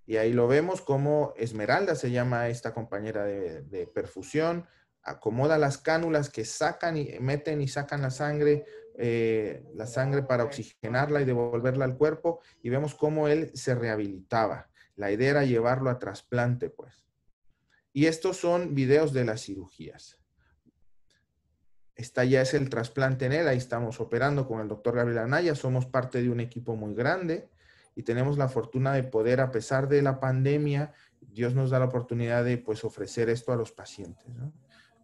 Y ahí lo vemos como Esmeralda, se llama esta compañera de perfusión, acomoda las cánulas que sacan y meten y sacan la sangre para oxigenarla y devolverla al cuerpo, y vemos cómo él se rehabilitaba. La idea era llevarlo a trasplante, pues. Y estos son videos de las cirugías. Esta ya es el trasplante en él, ahí estamos operando con el doctor Gabriel Anaya, somos parte de un equipo muy grande. y tenemos la fortuna de poder, a pesar de la pandemia, Dios nos da la oportunidad de pues ofrecer esto a los pacientes, ¿no?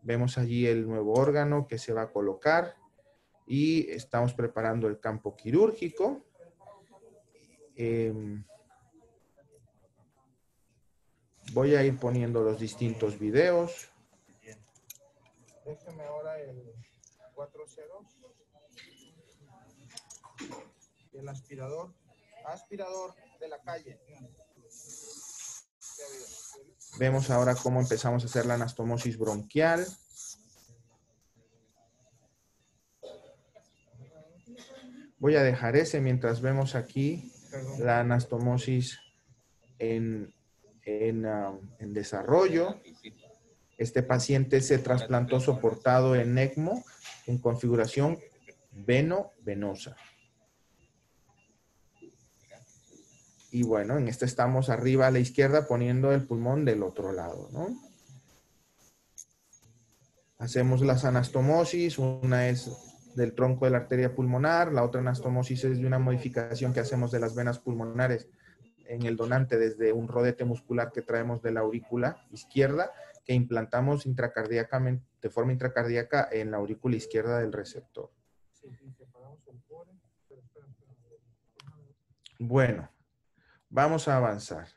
Vemos allí el nuevo órgano que se va a colocar y estamos preparando el campo quirúrgico. Voy a ir poniendo los distintos videos. Déjeme ahora el 4-0. Y el aspirador. Aspirador de la calle. Vemos ahora cómo empezamos a hacer la anastomosis bronquial. Voy a dejar ese mientras vemos aquí la anastomosis en desarrollo. Este paciente se trasplantó soportado en ECMO en configuración veno-venosa. Y bueno, en este estamos arriba a la izquierda poniendo el pulmón del otro lado, ¿no? Hacemos las anastomosis, una es del tronco de la arteria pulmonar, la otra anastomosis es de una modificación que hacemos de las venas pulmonares en el donante desde un rodete muscular que traemos de la aurícula izquierda, que implantamos intracardíacamente, de forma intracardíaca en la aurícula izquierda del receptor. Bueno, vamos a avanzar.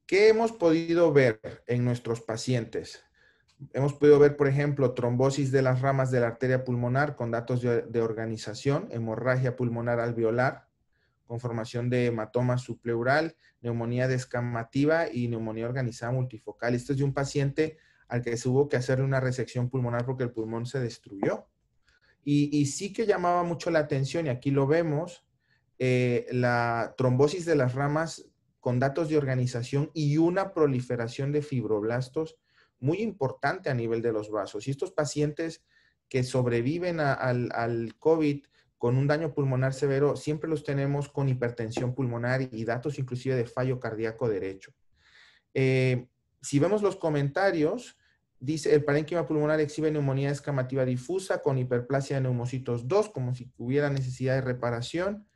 ¿Qué hemos podido ver en nuestros pacientes? Hemos podido ver, por ejemplo, trombosis de las ramas de la arteria pulmonar con datos de organización, hemorragia pulmonar alveolar, con formación de hematoma subpleural, neumonía descamativa y neumonía organizada multifocal. Esto es de un paciente al que se hubo que hacerle una resección pulmonar porque el pulmón se destruyó. Y sí que llamaba mucho la atención, y aquí lo vemos, la trombosis de las ramas con datos de organización y una proliferación de fibroblastos muy importante a nivel de los vasos. Y estos pacientes que sobreviven al COVID con un daño pulmonar severo, siempre los tenemos con hipertensión pulmonar y datos inclusive de fallo cardíaco derecho. Si vemos los comentarios, dice, el parénquima pulmonar exhibe neumonía descamativa difusa con hiperplasia de neumocitos 2, como si hubiera necesidad de reparación.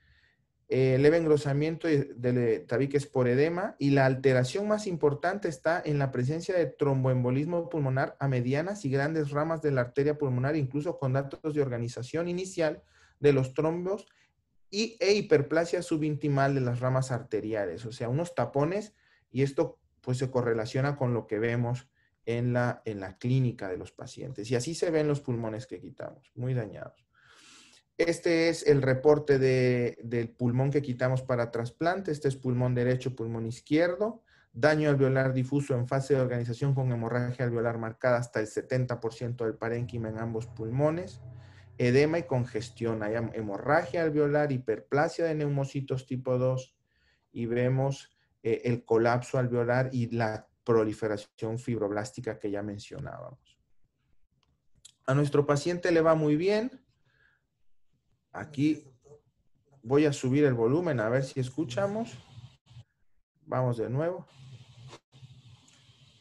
Leve engrosamiento de tabiques por edema, y la alteración más importante está en la presencia de tromboembolismo pulmonar a medianas y grandes ramas de la arteria pulmonar, incluso con datos de organización inicial de los trombos e hiperplasia subintimal de las ramas arteriales, o sea, unos tapones, y esto pues se correlaciona con lo que vemos en la clínica de los pacientes. Y así se ven los pulmones que quitamos, muy dañados. Este es el reporte del pulmón que quitamos para trasplante. Este es pulmón derecho, pulmón izquierdo. Daño alveolar difuso en fase de organización con hemorragia alveolar marcada hasta el 70% del parénquima en ambos pulmones. Edema y congestión. Hay hemorragia alveolar, hiperplasia de neumocitos tipo 2. Y vemos el colapso alveolar y la proliferación fibroblástica que ya mencionábamos. A nuestro paciente le va muy bien. Aquí voy a subir el volumen a ver si escuchamos. Vamos de nuevo.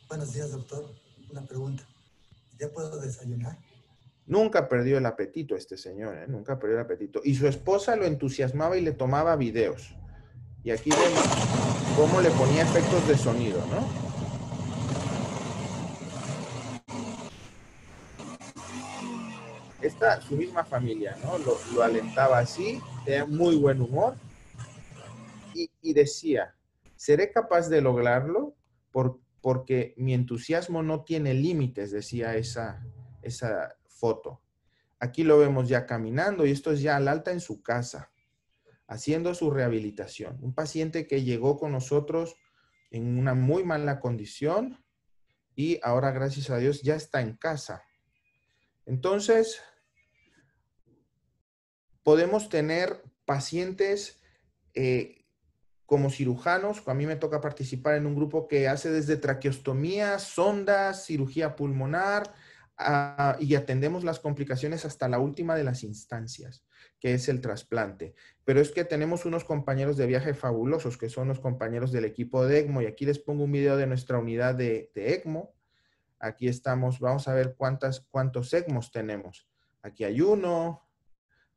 Buenos días, doctor. Una pregunta. ¿Ya puedo desayunar? Nunca perdió el apetito este señor, ¿eh? Nunca perdió el apetito. Y su esposa lo entusiasmaba y le tomaba videos. Y aquí vemos cómo le ponía efectos de sonido, ¿no? Su misma familia, ¿no? Lo alentaba así, tenía muy buen humor y decía, seré capaz de lograrlo porque mi entusiasmo no tiene límites, decía esa foto. Aquí lo vemos ya caminando y esto es ya al alta en su casa, haciendo su rehabilitación. Un paciente que llegó con nosotros en una muy mala condición y ahora, gracias a Dios, ya está en casa. Entonces, podemos tener pacientes como cirujanos. A mí me toca participar en un grupo que hace desde traqueostomía, sondas, cirugía pulmonar, y atendemos las complicaciones hasta la última de las instancias, que es el trasplante. Pero es que tenemos unos compañeros de viaje fabulosos, que son los compañeros del equipo de ECMO, y aquí les pongo un video de nuestra unidad de ECMO. Aquí estamos, vamos a ver cuántos ECMOs tenemos. Aquí hay uno,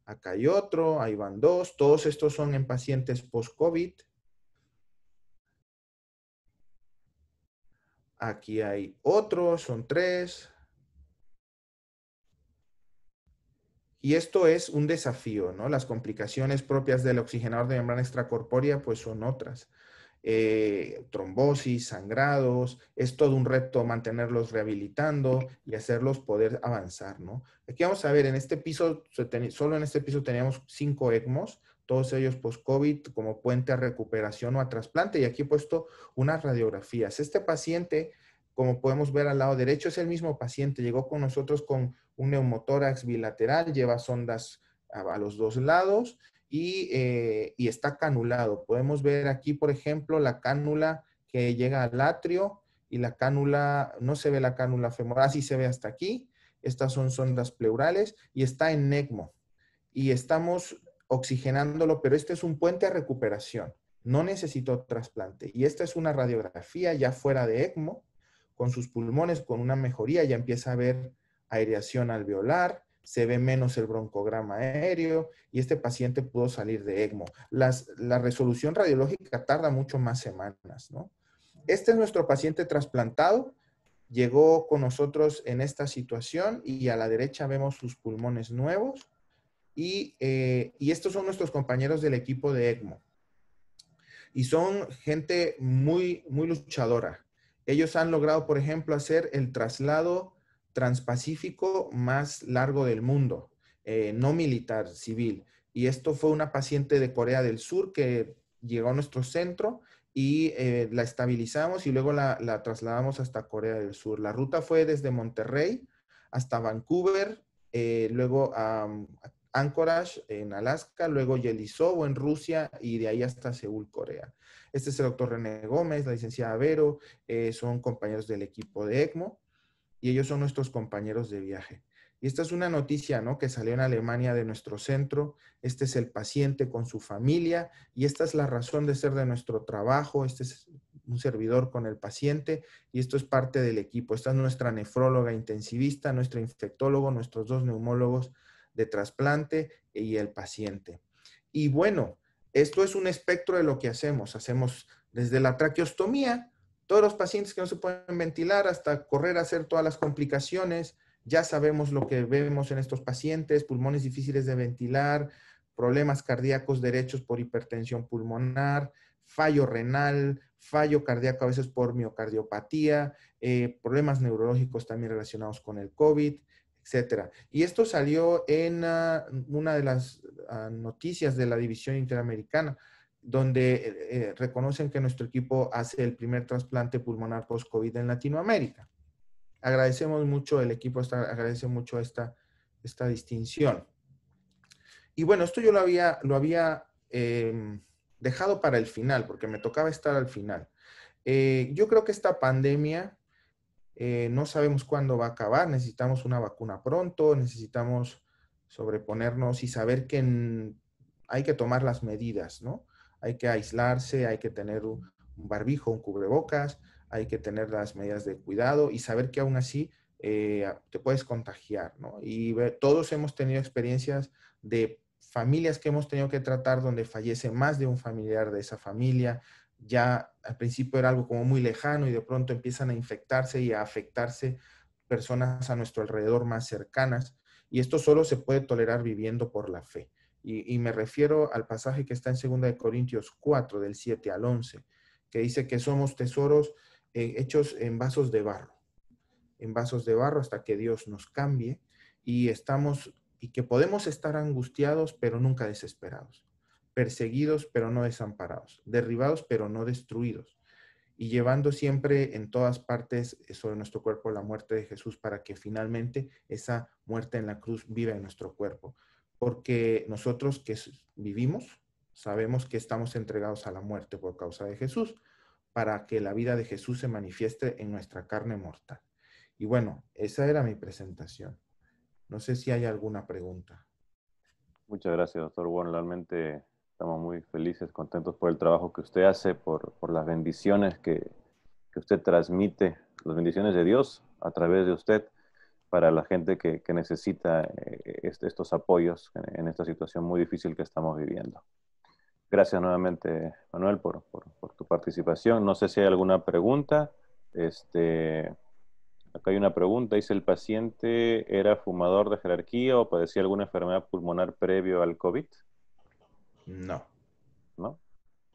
Acá hay otro, ahí van 2. Todos estos son en pacientes post-COVID. Aquí hay otro, son 3. Y esto es un desafío, ¿no? Las complicaciones propias del oxigenador de membrana extracorpórea, pues son otras. Trombosis, sangrados, es todo un reto mantenerlos rehabilitando y hacerlos poder avanzar, ¿no? Aquí vamos a ver, en este piso, solo en este piso teníamos 5 ECMOs, todos ellos post-COVID como puente a recuperación o a trasplante, y aquí he puesto unas radiografías. Este paciente, como podemos ver al lado derecho, es el mismo paciente, llegó con nosotros con un neumotórax bilateral, lleva sondas a los 2 lados, y está canulado. Podemos ver aquí, por ejemplo, la cánula que llega al atrio y la cánula, no se ve la cánula femoral, así se ve hasta aquí. Estas son sondas pleurales y está en ECMO. Y estamos oxigenándolo, pero este es un puente a recuperación. No necesitó trasplante. Y esta es una radiografía ya fuera de ECMO, con sus pulmones, con una mejoría, ya empieza a haber aireación alveolar, se ve menos el broncograma aéreo y este paciente pudo salir de ECMO. La resolución radiológica tarda mucho más semanas, ¿no? Este es nuestro paciente trasplantado, llegó con nosotros en esta situación y a la derecha vemos sus pulmones nuevos y estos son nuestros compañeros del equipo de ECMO. Y son gente muy, muy luchadora. Ellos han logrado, por ejemplo, hacer el traslado transpacífico más largo del mundo, no militar, civil. Y esto fue una paciente de Corea del Sur que llegó a nuestro centro y la estabilizamos y luego la trasladamos hasta Corea del Sur. La ruta fue desde Monterrey hasta Vancouver, luego a Anchorage en Alaska, luego Yelizovo en Rusia y de ahí hasta Seúl, Corea. Este es el doctor René Gómez, la licenciada Vero, son compañeros del equipo de ECMO y ellos son nuestros compañeros de viaje. Y esta es una noticia, ¿no?, que salió en Alemania de nuestro centro. Este es el paciente con su familia y esta es la razón de ser de nuestro trabajo. Este es un servidor con el paciente y esto es parte del equipo. Esta es nuestra nefróloga intensivista, nuestro infectólogo, nuestros 2 neumólogos de trasplante y el paciente. Y bueno, esto es un espectro de lo que hacemos. Hacemos desde la traqueostomía, todos los pacientes que no se pueden ventilar, hasta correr a hacer todas las complicaciones. Ya sabemos lo que vemos en estos pacientes, pulmones difíciles de ventilar, problemas cardíacos derechos por hipertensión pulmonar, fallo renal, fallo cardíaco a veces por miocardiopatía, problemas neurológicos también relacionados con el COVID, etcétera. Y esto salió en una de las noticias de la División Interamericana, donde reconocen que nuestro equipo hace el primer trasplante pulmonar post-COVID en Latinoamérica. Agradecemos mucho, el equipo agradece mucho esta distinción. Y bueno, esto yo lo había dejado para el final, porque me tocaba estar al final. Yo creo que esta pandemia no sabemos cuándo va a acabar, necesitamos una vacuna pronto, necesitamos sobreponernos y saber que hay que tomar las medidas, ¿no? Hay que aislarse, hay que tener un barbijo, un cubrebocas, hay que tener las medidas de cuidado y saber que aún así te puedes contagiar, ¿no? Y todos hemos tenido experiencias de familias que hemos tenido que tratar donde fallece más de un familiar de esa familia. Ya al principio era algo como muy lejano y de pronto empiezan a infectarse y a afectarse personas a nuestro alrededor más cercanas. Y esto solo se puede tolerar viviendo por la fe. Y me refiero al pasaje que está en 2 Corintios 4, del 7 al 11, que dice que somos tesoros hechos en vasos de barro hasta que Dios nos cambie y que podemos estar angustiados pero nunca desesperados, perseguidos pero no desamparados, derribados pero no destruidos, y llevando siempre en todas partes sobre nuestro cuerpo la muerte de Jesús para que finalmente esa muerte en la cruz viva en nuestro cuerpo. Porque nosotros que vivimos sabemos que estamos entregados a la muerte por causa de Jesús, para que la vida de Jesús se manifieste en nuestra carne mortal. Y bueno, esa era mi presentación. No sé si hay alguna pregunta. Muchas gracias, doctor. Bueno, realmente estamos muy felices, contentos por el trabajo que usted hace, por las bendiciones que usted transmite, las bendiciones de Dios a través de usted. para la gente que necesita estos apoyos en esta situación muy difícil que estamos viviendo. Gracias nuevamente, Manuel, por tu participación. No sé si hay alguna pregunta. Acá hay una pregunta. Dice, ¿el paciente era fumador de jerarquía o padecía alguna enfermedad pulmonar previo al COVID? No. ¿No?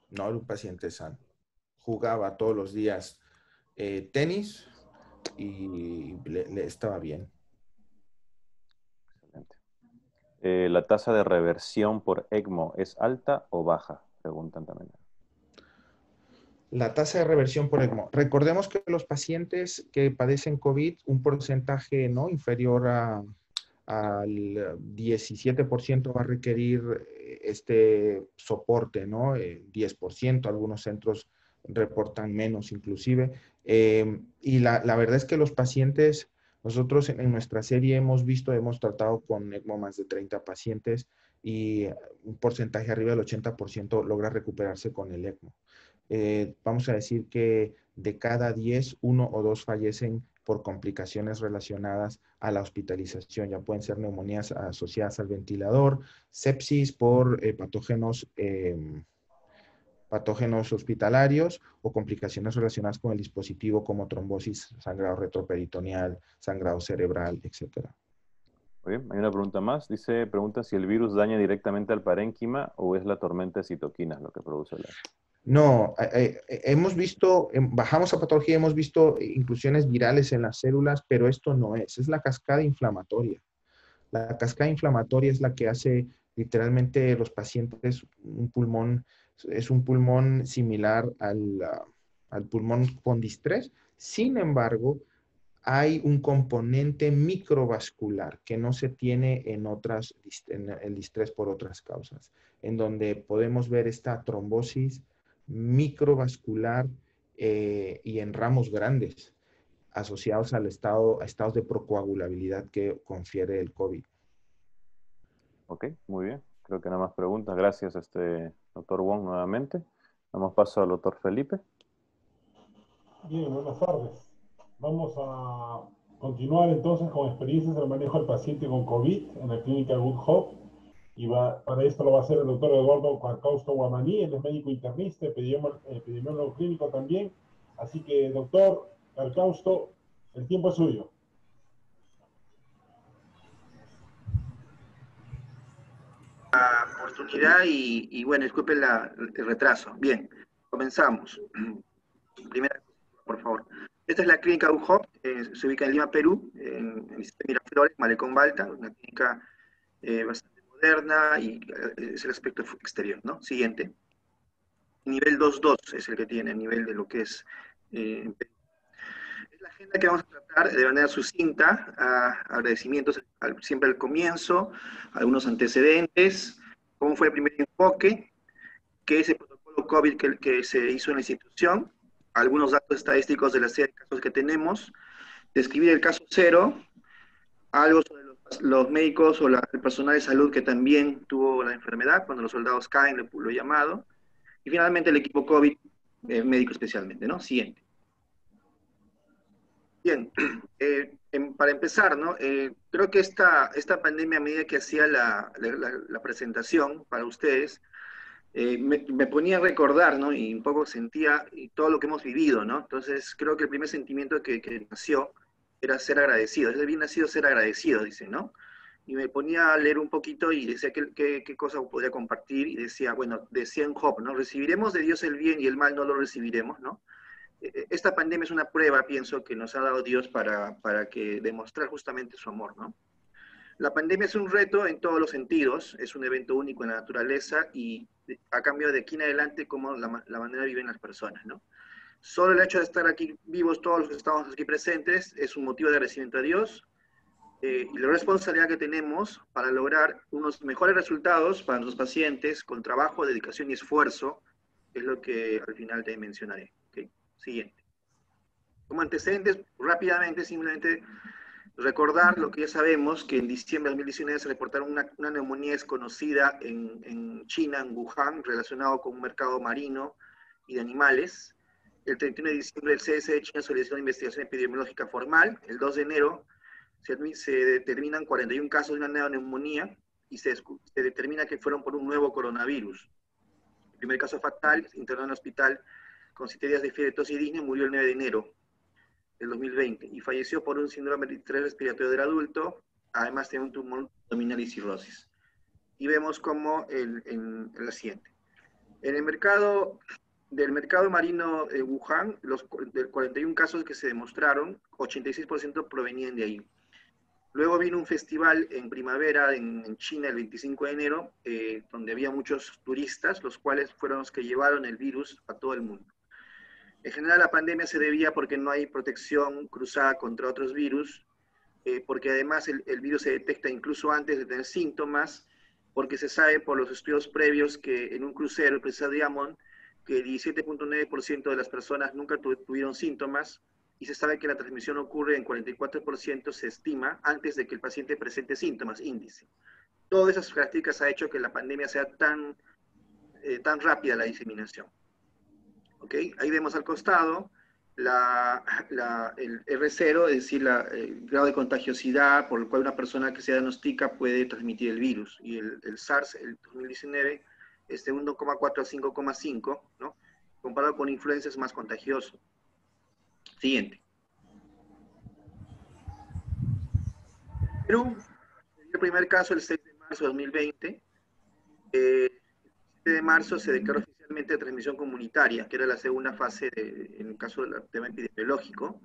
No, era un paciente sano. Jugaba todos los días tenis y le estaba bien. Excelente. ¿La tasa de reversión por ECMO es alta o baja? Preguntan también. La tasa de reversión por ECMO. Recordemos que los pacientes que padecen COVID, un porcentaje no inferior al 17% va a requerir este soporte, ¿no? 10%, algunos centros reportan menos inclusive. Y la verdad es que los pacientes, nosotros en nuestra serie hemos tratado con ECMO más de 30 pacientes y un porcentaje arriba del 80% logra recuperarse con el ECMO. Vamos a decir que de cada 10, 1 o 2 fallecen por complicaciones relacionadas a la hospitalización. Ya pueden ser neumonías asociadas al ventilador, sepsis por patógenos hospitalarios o complicaciones relacionadas con el dispositivo como trombosis, sangrado retroperitoneal, sangrado cerebral, etc. Muy bien, hay una pregunta más. Pregunta si el virus daña directamente al parénquima o es la tormenta de citoquinas lo que produce la... No, hemos visto, bajamos a patología, hemos visto inclusiones virales en las células, pero esto no es la cascada inflamatoria. La cascada inflamatoria es la que hace literalmente los pacientes un pulmón, es un pulmón similar al pulmón con distrés. Sin embargo, hay un componente microvascular que no se tiene en el distrés por otras causas, en donde podemos ver esta trombosis microvascular y en ramos grandes asociados a estados de procoagulabilidad que confiere el COVID. Ok, muy bien. Creo que nada más preguntas. Gracias, doctor Wong, nuevamente. Damos paso al doctor Felipe. Bien, buenas tardes. Vamos a continuar entonces con experiencias del manejo del paciente con COVID en la clínica Good Hope. Y para esto lo va a hacer el doctor Eduardo Carcausto Guamaní, él es médico internista, epidemiólogo clínico también. Así que, doctor Carcausto, el tiempo es suyo. Oportunidad y bueno, disculpen el retraso. Bien, comenzamos. Primera, por favor. Esta es la clínica UJOP, se ubica en Lima, Perú, en el distrito de Miraflores, Malecón Balta, una clínica bastante moderna y es el aspecto exterior, ¿no? Siguiente. Nivel 2.2 es el que tiene, el nivel de lo que es Perú. Es la agenda que vamos a tratar de manera sucinta, agradecimientos siempre al comienzo, algunos antecedentes, cómo fue el primer enfoque, qué es el protocolo COVID que se hizo en la institución, algunos datos estadísticos de la serie de casos que tenemos, describir el caso cero, algo sobre los médicos o el personal de salud que también tuvo la enfermedad, cuando los soldados caen, lo llamado, y finalmente el equipo COVID, médico especialmente, ¿no? Siguiente. Bien, para empezar, ¿no? Creo que esta pandemia, a medida que hacía la presentación para ustedes, me ponía a recordar, ¿no? Y un poco sentía todo lo que hemos vivido, ¿no? Entonces, creo que el primer sentimiento que nació era ser agradecido. Es bien nacido ser agradecido, dice, ¿no? Y me ponía a leer un poquito y decía qué cosa podría compartir, y decía, bueno, decía en Job, ¿no? Recibiremos de Dios el bien y el mal no lo recibiremos, ¿no? Esta pandemia es una prueba, pienso, que nos ha dado Dios para que demostrar justamente su amor, ¿no? La pandemia es un reto en todos los sentidos, es un evento único en la naturaleza y a cambio de aquí en adelante cómo la manera viven las personas, ¿no? Solo el hecho de estar aquí vivos, todos los que estamos aquí presentes, es un motivo de agradecimiento a Dios y la responsabilidad que tenemos para lograr unos mejores resultados para nuestros pacientes con trabajo, dedicación y esfuerzo, que es lo que al final te mencionaré. ¿Okay? Siguiente. Como antecedentes, rápidamente, simplemente recordar lo que ya sabemos, que en diciembre de 2019 se reportaron una neumonía desconocida en China, en Wuhan, relacionado con un mercado marino y de animales. El 31 de diciembre el CDC de China solicitó una investigación epidemiológica formal. El 2 de enero se determinan 41 casos de una neoneumonía y se determina que fueron por un nuevo coronavirus. El primer caso fatal, internado en el hospital con 7 días de fiebre, tos y disnea, murió el 9 de enero del 2020 y falleció por un síndrome de estrés respiratorio del adulto, además de un tumor abdominal y cirrosis. Y vemos como en la siguiente. En el mercado marino de Wuhan, de 41 casos que se demostraron, 86% provenían de ahí. Luego vino un festival en primavera en China el 25 de enero, donde había muchos turistas, los cuales fueron los que llevaron el virus a todo el mundo. En general la pandemia se debía porque no hay protección cruzada contra otros virus, porque además el virus se detecta incluso antes de tener síntomas, porque se sabe por los estudios previos que en un crucero, el Princess Diamond, que el 17.9% de las personas nunca tuvieron síntomas, y se sabe que la transmisión ocurre en 44%, se estima, antes de que el paciente presente síntomas, índice. Todas esas características ha hecho que la pandemia sea tan rápida la diseminación. ¿Okay? Ahí vemos al costado el R0, es decir, el grado de contagiosidad por el cual una persona que se diagnostica puede transmitir el virus. Y el SARS, el 2019, es de 1,4 a 5,5, ¿no? Comparado con influenza es más contagioso. Siguiente. Perú, el primer caso el 6 de marzo de 2020. El 7 de marzo se declaró oficialmente de transmisión comunitaria, que era la segunda fase en el caso del tema epidemiológico.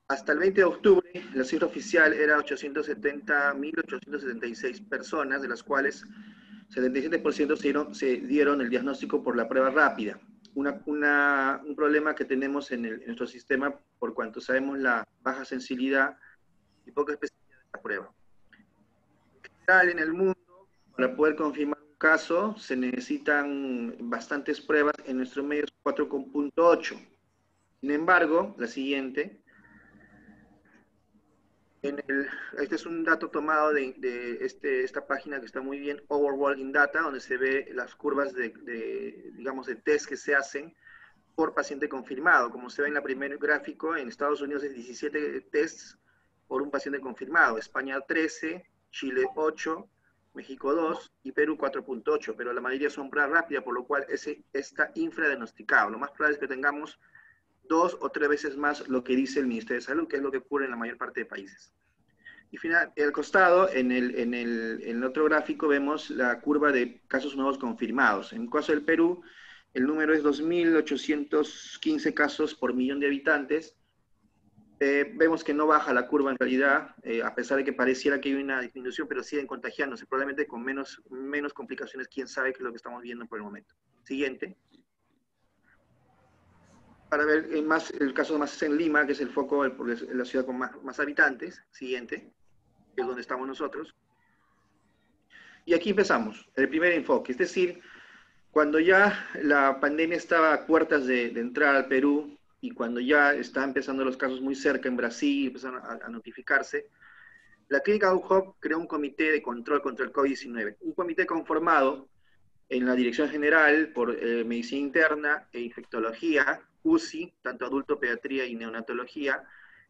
Hasta el 20 de octubre, la cifra oficial era 870.876 personas, de las cuales 77% se dieron el diagnóstico por la prueba rápida. Un problema que tenemos en nuestro sistema por cuanto sabemos la baja sensibilidad y poca especificidad de la prueba. En general, en el mundo, para poder confirmar un caso, se necesitan bastantes pruebas, en nuestro medio es 4,8. Sin embargo, la siguiente, este es un dato tomado de esta página que está muy bien, Overall in Data, donde se ve las curvas digamos, de test que se hacen por paciente confirmado. Como se ve en el primer gráfico, en Estados Unidos es 17 tests por un paciente confirmado, España 13, Chile 8, México 2 y Perú 4,8, pero la mayoría son pruebas rápidas, por lo cual está infradiagnosticado. Lo más probable es que tengamos 2 o 3 veces más lo que dice el Ministerio de Salud, que es lo que ocurre en la mayor parte de países. Y al costado, en el otro gráfico, vemos la curva de casos nuevos confirmados. En el caso del Perú, el número es 2.815 casos por millón de habitantes. Vemos que no baja la curva en realidad, a pesar de que pareciera que hay una disminución, pero siguen contagiándose, probablemente con menos complicaciones, quién sabe qué es lo que estamos viendo por el momento. Siguiente. Para ver el caso más es en Lima, que es el foco, porque es la ciudad con más habitantes. Siguiente, que es donde estamos nosotros. Y aquí empezamos, el primer enfoque, es decir, cuando ya la pandemia estaba a puertas de entrar al Perú, y cuando ya estaban empezando los casos muy cerca en Brasil, empezaron a notificarse, la Clínica UJOP creó un comité de control contra el COVID-19, un comité conformado en la Dirección General por Medicina Interna e Infectología, UCI, tanto adulto, pediatría y neonatología,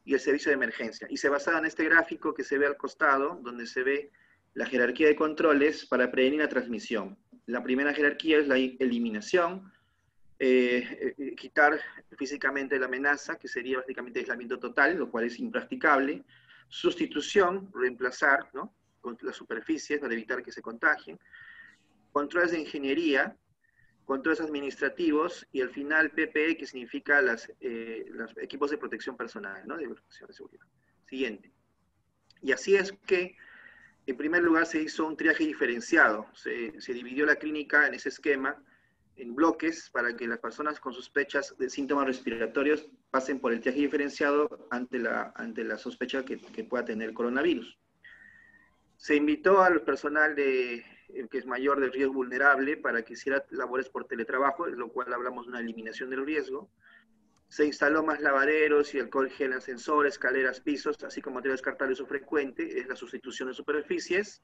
y el servicio de emergencia. Y se basaba en este gráfico que se ve al costado, donde se ve la jerarquía de controles para prevenir la transmisión. La primera jerarquía es la eliminación, quitar físicamente la amenaza, que sería básicamente aislamiento total, lo cual es impracticable. Sustitución, reemplazar, ¿no?, con las superficies para evitar que se contagien. Controles de ingeniería, controles administrativos, y al final PPE, que significa los equipos de protección personal, ¿no?, de protección de seguridad. Siguiente. Y así es que, en primer lugar, se hizo un triaje diferenciado. Se dividió la clínica en ese esquema, en bloques, para que las personas con sospechas de síntomas respiratorios pasen por el triaje diferenciado ante la sospecha que pueda tener el coronavirus. Se invitó al personal que es mayor de riesgo vulnerable para que hiciera labores por teletrabajo, lo cual hablamos de una eliminación del riesgo. Se instaló más lavaderos y alcohol gel en ascensores, escaleras, pisos, así como material descartable uso frecuente, es la sustitución de superficies.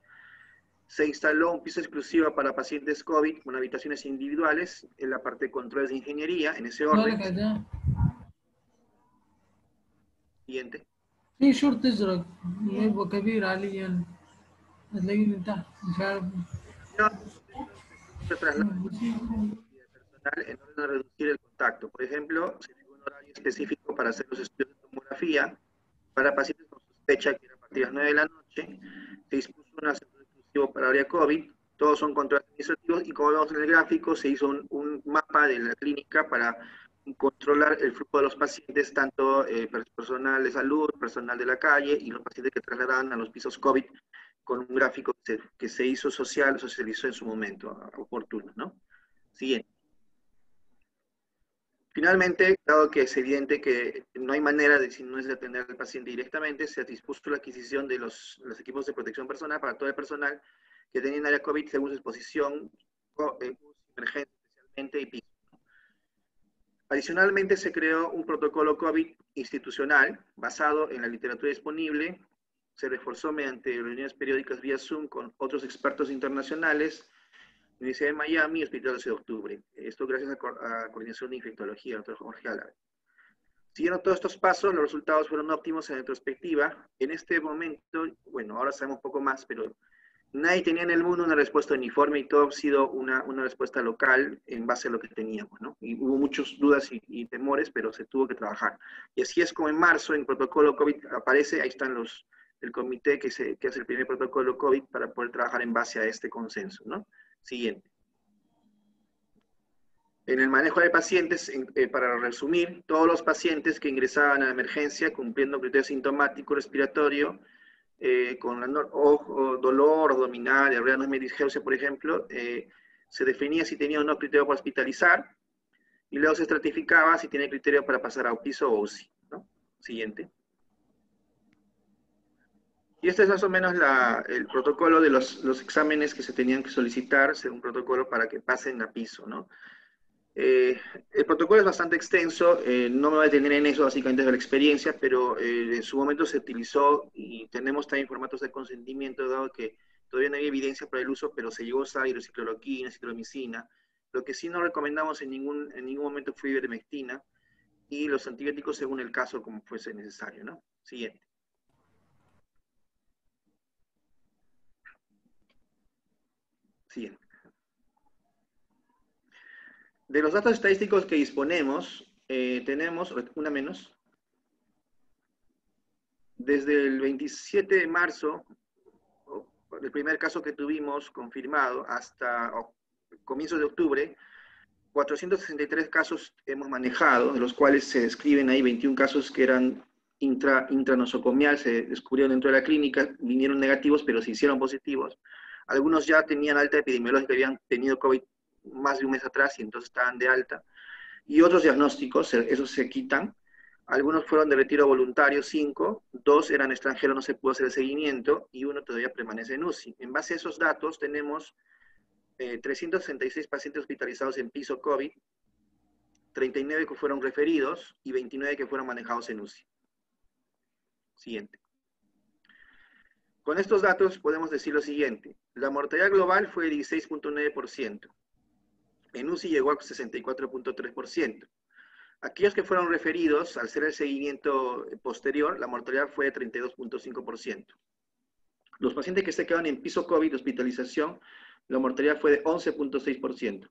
Se instaló un piso exclusivo para pacientes COVID con habitaciones individuales, en la parte de controles de ingeniería, en ese orden. Siguiente. في شرطة أزرق يبقى كبير عليا هتلاقيه من تحت مش عارف. Se traslada personal en orden a reducir el contacto. Por ejemplo, se fijó un horario específico para hacer los estudios de tomografía para pacientes con sospecha, que era a partir de las 9 de la noche. Se dispuso un centro exclusivo para área COVID. Todos son controles administrativos y como vemos en el gráfico, se hizo un mapa de la clínica para controlar el flujo de los pacientes, tanto personal de salud, personal de la calle y los pacientes que trasladaban a los pisos COVID, con un gráfico que se hizo socializó en su momento oportuno, ¿no? Siguiente. Finalmente, dado que es evidente que no hay manera de, si no es de atender al paciente directamente, se dispuso la adquisición de los equipos de protección personal para todo el personal que tenía en área COVID según su exposición, emergencia especialmente y piso. Adicionalmente, se creó un protocolo COVID institucional basado en la literatura disponible. Se reforzó mediante reuniones periódicas vía Zoom con otros expertos internacionales, Universidad de Miami y Hospital 12 de Octubre. Esto gracias a coordinación de infectología, doctor Jorge Álvarez. Siguiendo todos estos pasos, los resultados fueron óptimos en retrospectiva. En este momento, bueno, ahora sabemos poco más, pero nadie tenía en el mundo una respuesta uniforme y todo ha sido una respuesta local en base a lo que teníamos, ¿no? Y hubo muchas dudas y temores, pero se tuvo que trabajar. Y así es como en marzo, en el protocolo COVID aparece, ahí están el comité que hace el primer protocolo COVID para poder trabajar en base a este consenso, ¿no? Siguiente. En el manejo de pacientes, para resumir, todos los pacientes que ingresaban a la emergencia cumpliendo criterio sintomático respiratorio, con dolor abdominal, diarrea no disgeusia, por ejemplo, se definía si tenía o no criterio para hospitalizar, y luego se estratificaba si tenía criterio para pasar a piso o UCI, ¿no? Siguiente. Y este es más o menos el protocolo de los exámenes que se tenían que solicitar, según protocolo, para que pasen a piso, ¿no? El protocolo es bastante extenso, no me voy a detener en eso básicamente de la experiencia, pero en su momento se utilizó y tenemos también formatos de consentimiento, dado que todavía no hay evidencia para el uso, pero se llegó a usar hidroxicloroquina, citromicina. Lo que sí no recomendamos en ningún momento fue ivermectina y los antibióticos según el caso como fuese necesario, ¿no? Siguiente. Siguiente. De los datos estadísticos que disponemos, tenemos, una menos, desde el 27 de marzo, el primer caso que tuvimos confirmado, hasta comienzos de octubre, 463 casos hemos manejado, de los cuales se describen ahí 21 casos que eran intranosocomial, se descubrieron dentro de la clínica, vinieron negativos, pero se hicieron positivos. Algunos ya tenían alta epidemiológica, habían tenido COVID más de un mes atrás y entonces estaban de alta. Y otros diagnósticos, esos se quitan. Algunos fueron de retiro voluntario, 5, 2 eran extranjeros, no se pudo hacer el seguimiento, y 1 todavía permanece en UCI. En base a esos datos tenemos 366 pacientes hospitalizados en piso COVID, 39 que fueron referidos y 29 que fueron manejados en UCI. Siguiente. Con estos datos podemos decir lo siguiente. La mortalidad global fue de 16.9%. En UCI llegó a 64.3%. Aquellos que fueron referidos, al hacer el seguimiento posterior, la mortalidad fue de 32.5%. Los pacientes que se quedaron en piso COVID de hospitalización, la mortalidad fue de 11.6%.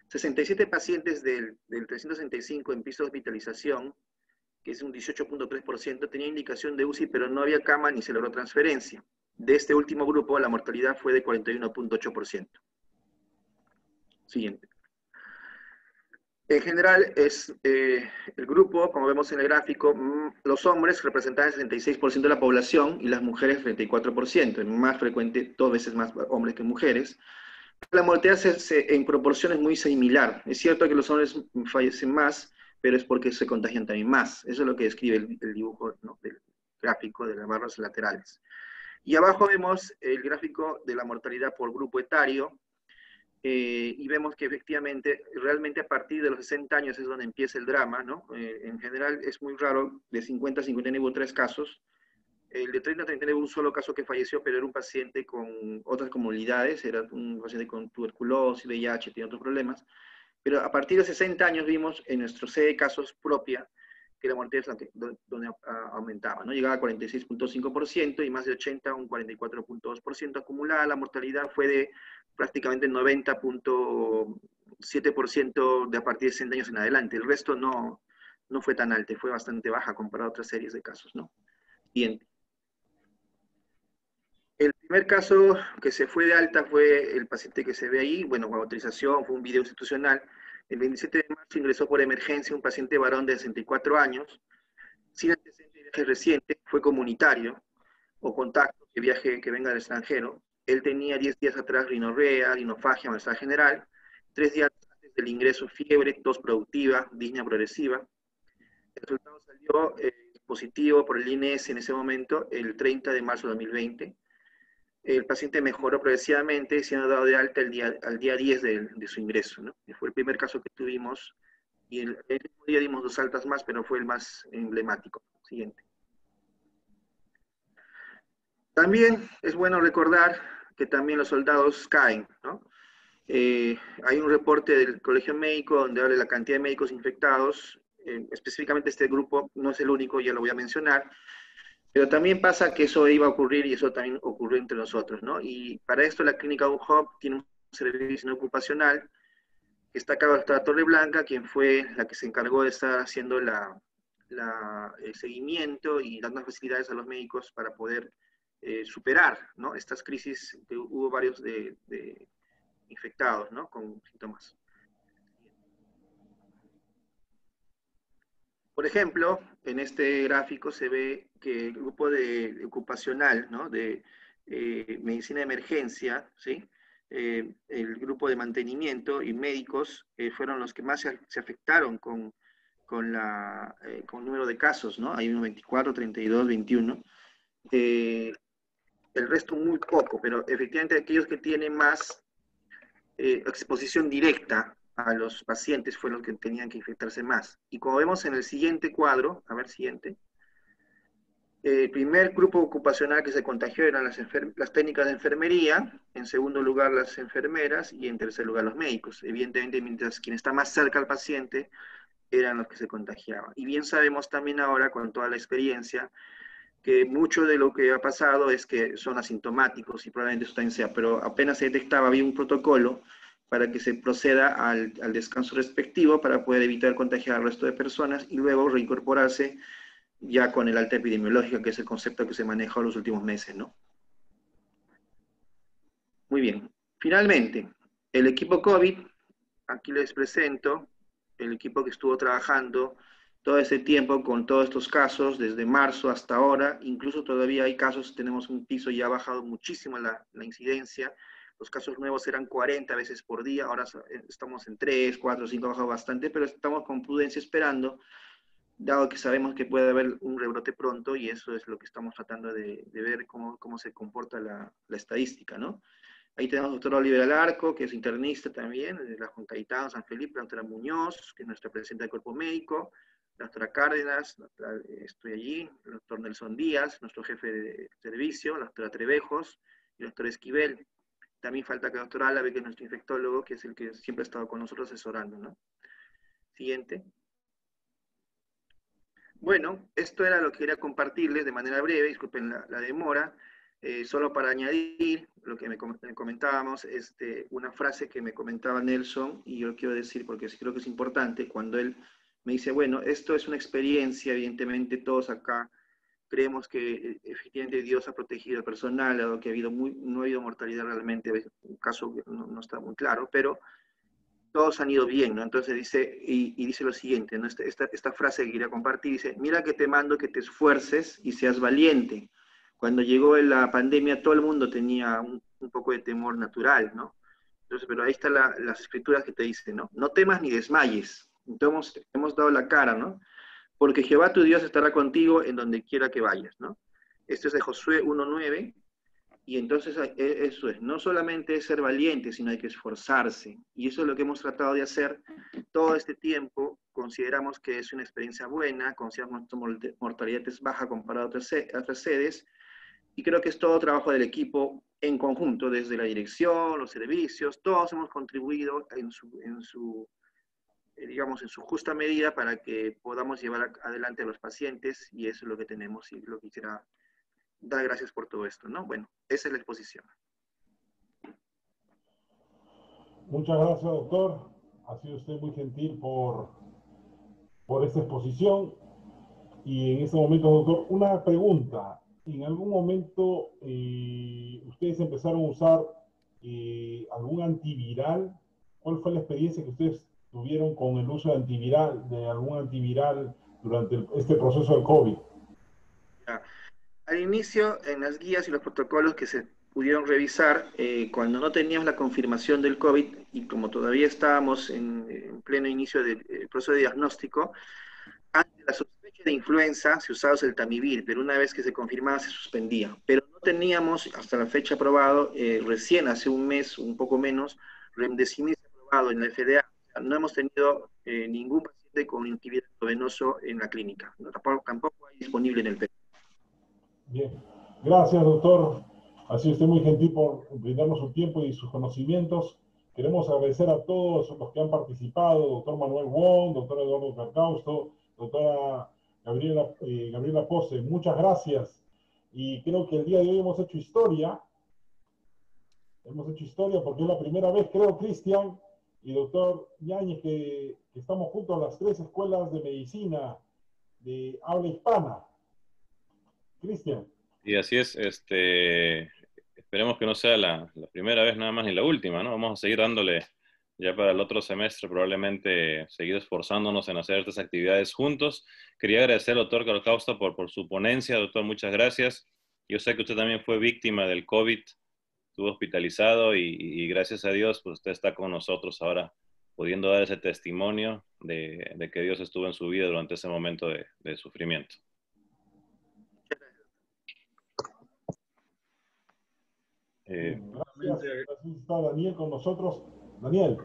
67 pacientes del 365 en piso de hospitalización, que es un 18.3%, tenía indicación de UCI, pero no había cama ni se logró transferencia. De este último grupo, la mortalidad fue de 41.8%. Siguiente. En general, es el grupo, como vemos en el gráfico, los hombres representaban el 66% de la población y las mujeres 34%, más frecuente, 2 veces más hombres que mujeres. La mortalidad en proporción es muy similar. Es cierto que los hombres fallecen más, pero es porque se contagian también más. Eso es lo que describe el dibujo, ¿no?, del gráfico de las barras laterales. Y abajo vemos el gráfico de la mortalidad por grupo etario, y vemos que efectivamente, realmente a partir de los 60 años es donde empieza el drama, ¿no? En general es muy raro, de 50 a 59 hubo 3 casos, el de 30 a 39 hubo un solo caso que falleció, pero era un paciente con otras comorbilidades, era un paciente con tuberculosis, VIH, tenía otros problemas, pero a partir de 60 años vimos en nuestro sede de casos propia que la mortalidad es donde aumentaba, ¿no? Llegaba a 46.5% y más de 80 a un 44.2% acumulada. La mortalidad fue de prácticamente 90.7% de a partir de 60 años en adelante. El resto no fue tan alta, fue bastante baja comparado a otras series de casos, ¿no? Siguiente. El primer caso que se fue de alta fue el paciente que se ve ahí, bueno, con autorización, fue un video institucional. El 27 de marzo ingresó por emergencia un paciente varón de 64 años, sin antecedentes de viaje reciente, fue comunitario o contacto que venga del extranjero. Él tenía 10 días atrás rinorrea, rinofagia, malestar general, 3 días antes del ingreso fiebre, tos productiva, disnea progresiva. El resultado salió positivo por el INS en ese momento, el 30 de marzo de 2020. El paciente mejoró progresivamente, siendo dado de alta al día 10 de su ingreso, ¿no? Fue el primer caso que tuvimos, y el mismo día dimos 2 altas más, pero fue el más emblemático. Siguiente. También es bueno recordar que también los soldados caen, ¿no? Hay un reporte del Colegio Médico donde habla de la cantidad de médicos infectados, específicamente este grupo no es el único, ya lo voy a mencionar, pero también pasa que eso iba a ocurrir y eso también ocurrió entre nosotros, ¿no? Y para esto la clínica UHOP tiene un servicio ocupacional que está a cargo de la doctora Torreblanca, quien fue la que se encargó de estar haciendo el seguimiento y dando facilidades a los médicos para poder superar, ¿no? Estas crisis que hubo varios de infectados, ¿no? Con síntomas. Por ejemplo, en este gráfico se ve que el grupo ocupacional, ¿no? De medicina de emergencia, ¿sí? El grupo de mantenimiento y médicos fueron los que más se afectaron con el número de casos, ¿no? Hay 24, 32, 21. El resto muy poco, pero efectivamente aquellos que tienen más exposición directa a los pacientes fueron los que tenían que infectarse más. Y como vemos en el siguiente cuadro, a ver, siguiente, el primer grupo ocupacional que se contagió eran las técnicas de enfermería, en segundo lugar las enfermeras y en tercer lugar los médicos. Evidentemente, mientras quien está más cerca al paciente eran los que se contagiaban. Y bien sabemos también ahora, con toda la experiencia, que mucho de lo que ha pasado es que son asintomáticos y probablemente eso también sea, pero apenas se detectaba, había un protocolo para que se proceda al descanso respectivo para poder evitar contagiar al resto de personas y luego reincorporarse ya con el alta epidemiológica, que es el concepto que se maneja en los últimos meses, ¿no? Muy bien. Finalmente, el equipo COVID, aquí les presento el equipo que estuvo trabajando todo ese tiempo con todos estos casos, desde marzo hasta ahora. Incluso todavía hay casos, tenemos un piso, ya ha bajado muchísimo la incidencia. Los casos nuevos eran 40 veces por día, ahora estamos en 3, 4, 5, ha bajado bastante, pero estamos con prudencia esperando, dado que sabemos que puede haber un rebrote pronto, y eso es lo que estamos tratando de ver cómo se comporta la estadística, ¿no? Ahí tenemos al doctor Oliver Alarco, que es internista también, de la Juan Cayetano, San Felipe, la doctora Muñoz, que es nuestra presidenta del cuerpo médico, la doctora Cárdenas, estoy allí, el doctor Nelson Díaz, nuestro jefe de servicio, la doctora Trevejos, y el doctor Esquivel. También falta que el doctor Álave, que es nuestro infectólogo, que es el que siempre ha estado con nosotros asesorando, ¿no? Siguiente. Bueno, esto era lo que quería compartirles de manera breve, disculpen la demora, solo para añadir lo que me comentábamos, una frase que me comentaba Nelson, y yo quiero decir porque creo que es importante, cuando él me dice, bueno, esto es una experiencia, evidentemente todos acá creemos que efectivamente Dios ha protegido al personal, dado que no ha habido mortalidad realmente, un caso que no está muy claro, pero todos han ido bien, ¿no? Entonces dice, y dice lo siguiente, ¿no? Esta frase que quería compartir, dice, mira que te mando que te esfuerces y seas valiente. Cuando llegó la pandemia todo el mundo tenía un poco de temor natural, ¿no? Entonces, pero ahí están las escrituras que te dicen, ¿no? No temas ni desmayes. Entonces hemos dado la cara, ¿no? Porque Jehová tu Dios estará contigo en donde quiera que vayas, ¿no? Esto es de Josué 1:9, y entonces eso es, no solamente es ser valiente, sino hay que esforzarse, y eso es lo que hemos tratado de hacer todo este tiempo. Consideramos que es una experiencia buena, consideramos que nuestra mortalidad es baja comparada a otras sedes, y creo que es todo trabajo del equipo en conjunto, desde la dirección, los servicios, todos hemos contribuido en digamos, en su justa medida para que podamos llevar adelante a los pacientes, y eso es lo que tenemos, y lo que quisiera dar gracias por todo esto, ¿no? Bueno, esa es la exposición. Muchas gracias, doctor. Ha sido usted muy gentil por esta exposición. Y en este momento, doctor, una pregunta. ¿En algún momento ustedes empezaron a usar algún antiviral? ¿Cuál fue la experiencia que ustedes tuvieron con el uso de algún antiviral durante este proceso del COVID? Ya. Al inicio, en las guías y los protocolos que se pudieron revisar, cuando no teníamos la confirmación del COVID y como todavía estábamos en pleno inicio del proceso de diagnóstico, ante la sospecha de influenza se usaba el Tamivir, pero una vez que se confirmaba se suspendía. Pero no teníamos hasta la fecha aprobado, recién hace un mes, un poco menos, Remdesivir aprobado en la FDA. O sea, no hemos tenido ningún paciente con antiviral endovenoso en la clínica. No, tampoco hay disponible en el Perú. Bien, gracias, doctor. Ha sido usted muy gentil por brindarnos su tiempo y sus conocimientos. Queremos agradecer a todos los que han participado, doctor Manuel Wong, doctor Eduardo Carcausto, doctora Gabriela Pose, muchas gracias. Y creo que el día de hoy hemos hecho historia. Hemos hecho historia porque es la primera vez, creo, Cristian y doctor Yáñez, que estamos juntos a las 3 escuelas de medicina de habla hispana. Cristian. Y así es, esperemos que no sea la primera vez nada más ni la última, ¿no? Vamos a seguir dándole ya para el otro semestre, probablemente seguir esforzándonos en hacer estas actividades juntos. Quería agradecer al doctor Carcausto por su ponencia. Doctor, muchas gracias. Yo sé que usted también fue víctima del COVID, estuvo hospitalizado y gracias a Dios, pues usted está con nosotros ahora, pudiendo dar ese testimonio de que Dios estuvo en su vida durante ese momento de sufrimiento. Gracias. Está Daniel con nosotros. Daniel.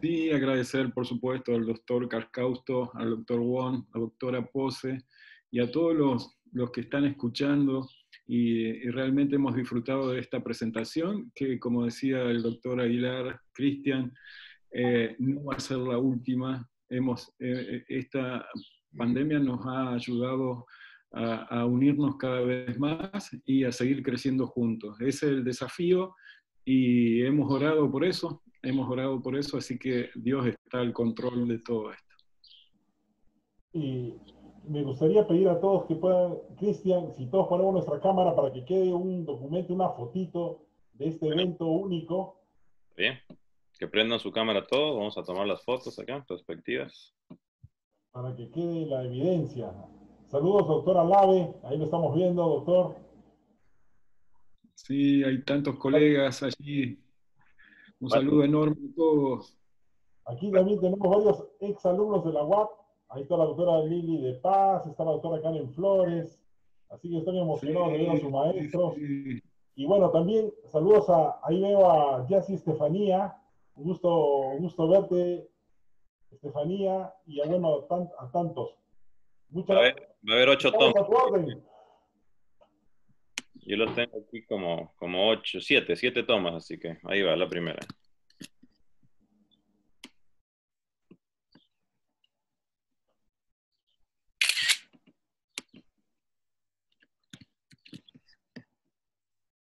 Sí, agradecer por supuesto al doctor Carcausto, al doctor Wong, a la doctora Pose y a todos los que están escuchando y realmente hemos disfrutado de esta presentación que, como decía el doctor Aguilar, Cristian, no va a ser la última. Esta pandemia nos ha ayudado a unirnos cada vez más y a seguir creciendo juntos. Ese es el desafío y hemos orado por eso, así que Dios está al control de todo esto. Y me gustaría pedir a todos que puedan, Cristian, si todos ponemos nuestra cámara para que quede un documento, una fotito de este evento único. Bien, que prendan su cámara todos, vamos a tomar las fotos acá, perspectivas. Para que quede la evidencia. Saludos, doctor Alave, ahí lo estamos viendo, doctor. Sí, hay tantos colegas allí. Un saludo enorme a todos. Aquí también tenemos varios exalumnos de la UAP. Ahí está la doctora Lili de Paz, está la doctora Karen Flores. Así que están emocionados de ver a sus maestros. Y bueno, también saludos ahí veo a Yassi Estefanía. Un gusto verte, Estefanía, y bueno, a tantos. Va a haber 8 tomas. Yo los tengo aquí como 7 tomas, así que ahí va la primera.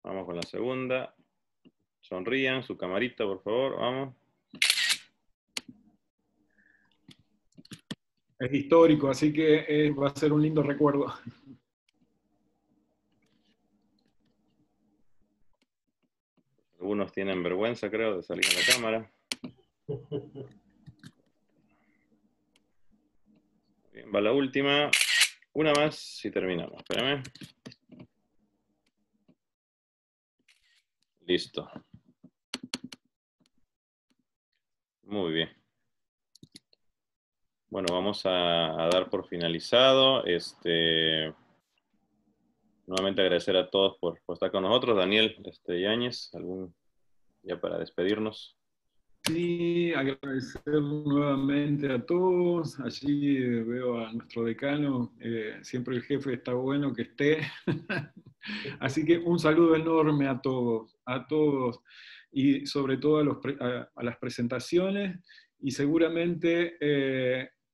Vamos con la segunda. Sonrían, su camarita, por favor, vamos. Es histórico, así que va a ser un lindo recuerdo. Algunos tienen vergüenza, creo, de salir en la cámara. Bien, va la última. Una más y terminamos. Espérame. Listo. Muy bien. Bueno, vamos a dar por finalizado. Nuevamente agradecer a todos por estar con nosotros. Daniel Yáñez, ya para despedirnos. Sí, agradecer nuevamente a todos. Allí veo a nuestro decano. Siempre el jefe está bueno que esté. Así que un saludo enorme a todos. Y sobre todo a las presentaciones y seguramente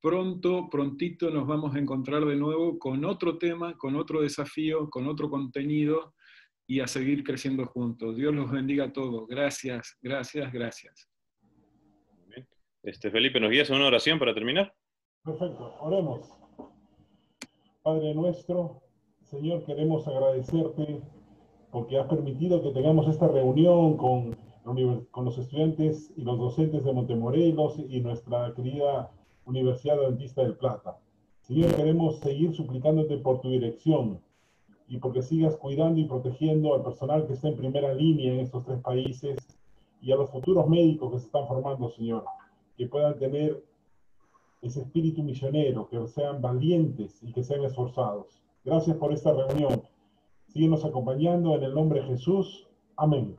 prontito nos vamos a encontrar de nuevo con otro tema, con otro desafío, con otro contenido y a seguir creciendo juntos. Dios los bendiga a todos. Gracias, gracias, gracias. Bien. Felipe, ¿nos guías en una oración para terminar? Perfecto, oremos. Padre nuestro, Señor, queremos agradecerte porque has permitido que tengamos esta reunión con los estudiantes y los docentes de Montemorelos y nuestra querida Universidad Adventista del Plata. Señor, queremos seguir suplicándote por tu dirección y porque sigas cuidando y protegiendo al personal que está en primera línea en estos 3 países y a los futuros médicos que se están formando, Señor, que puedan tener ese espíritu misionero, que sean valientes y que sean esforzados. Gracias por esta reunión. Síguenos acompañando en el nombre de Jesús. Amén.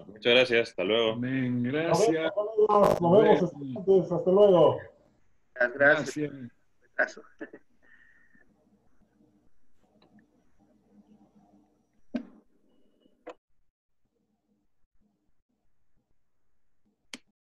Muchas gracias. Hasta luego. Amén. Gracias. Nos vemos, estudiantes. Hasta luego. Gracias.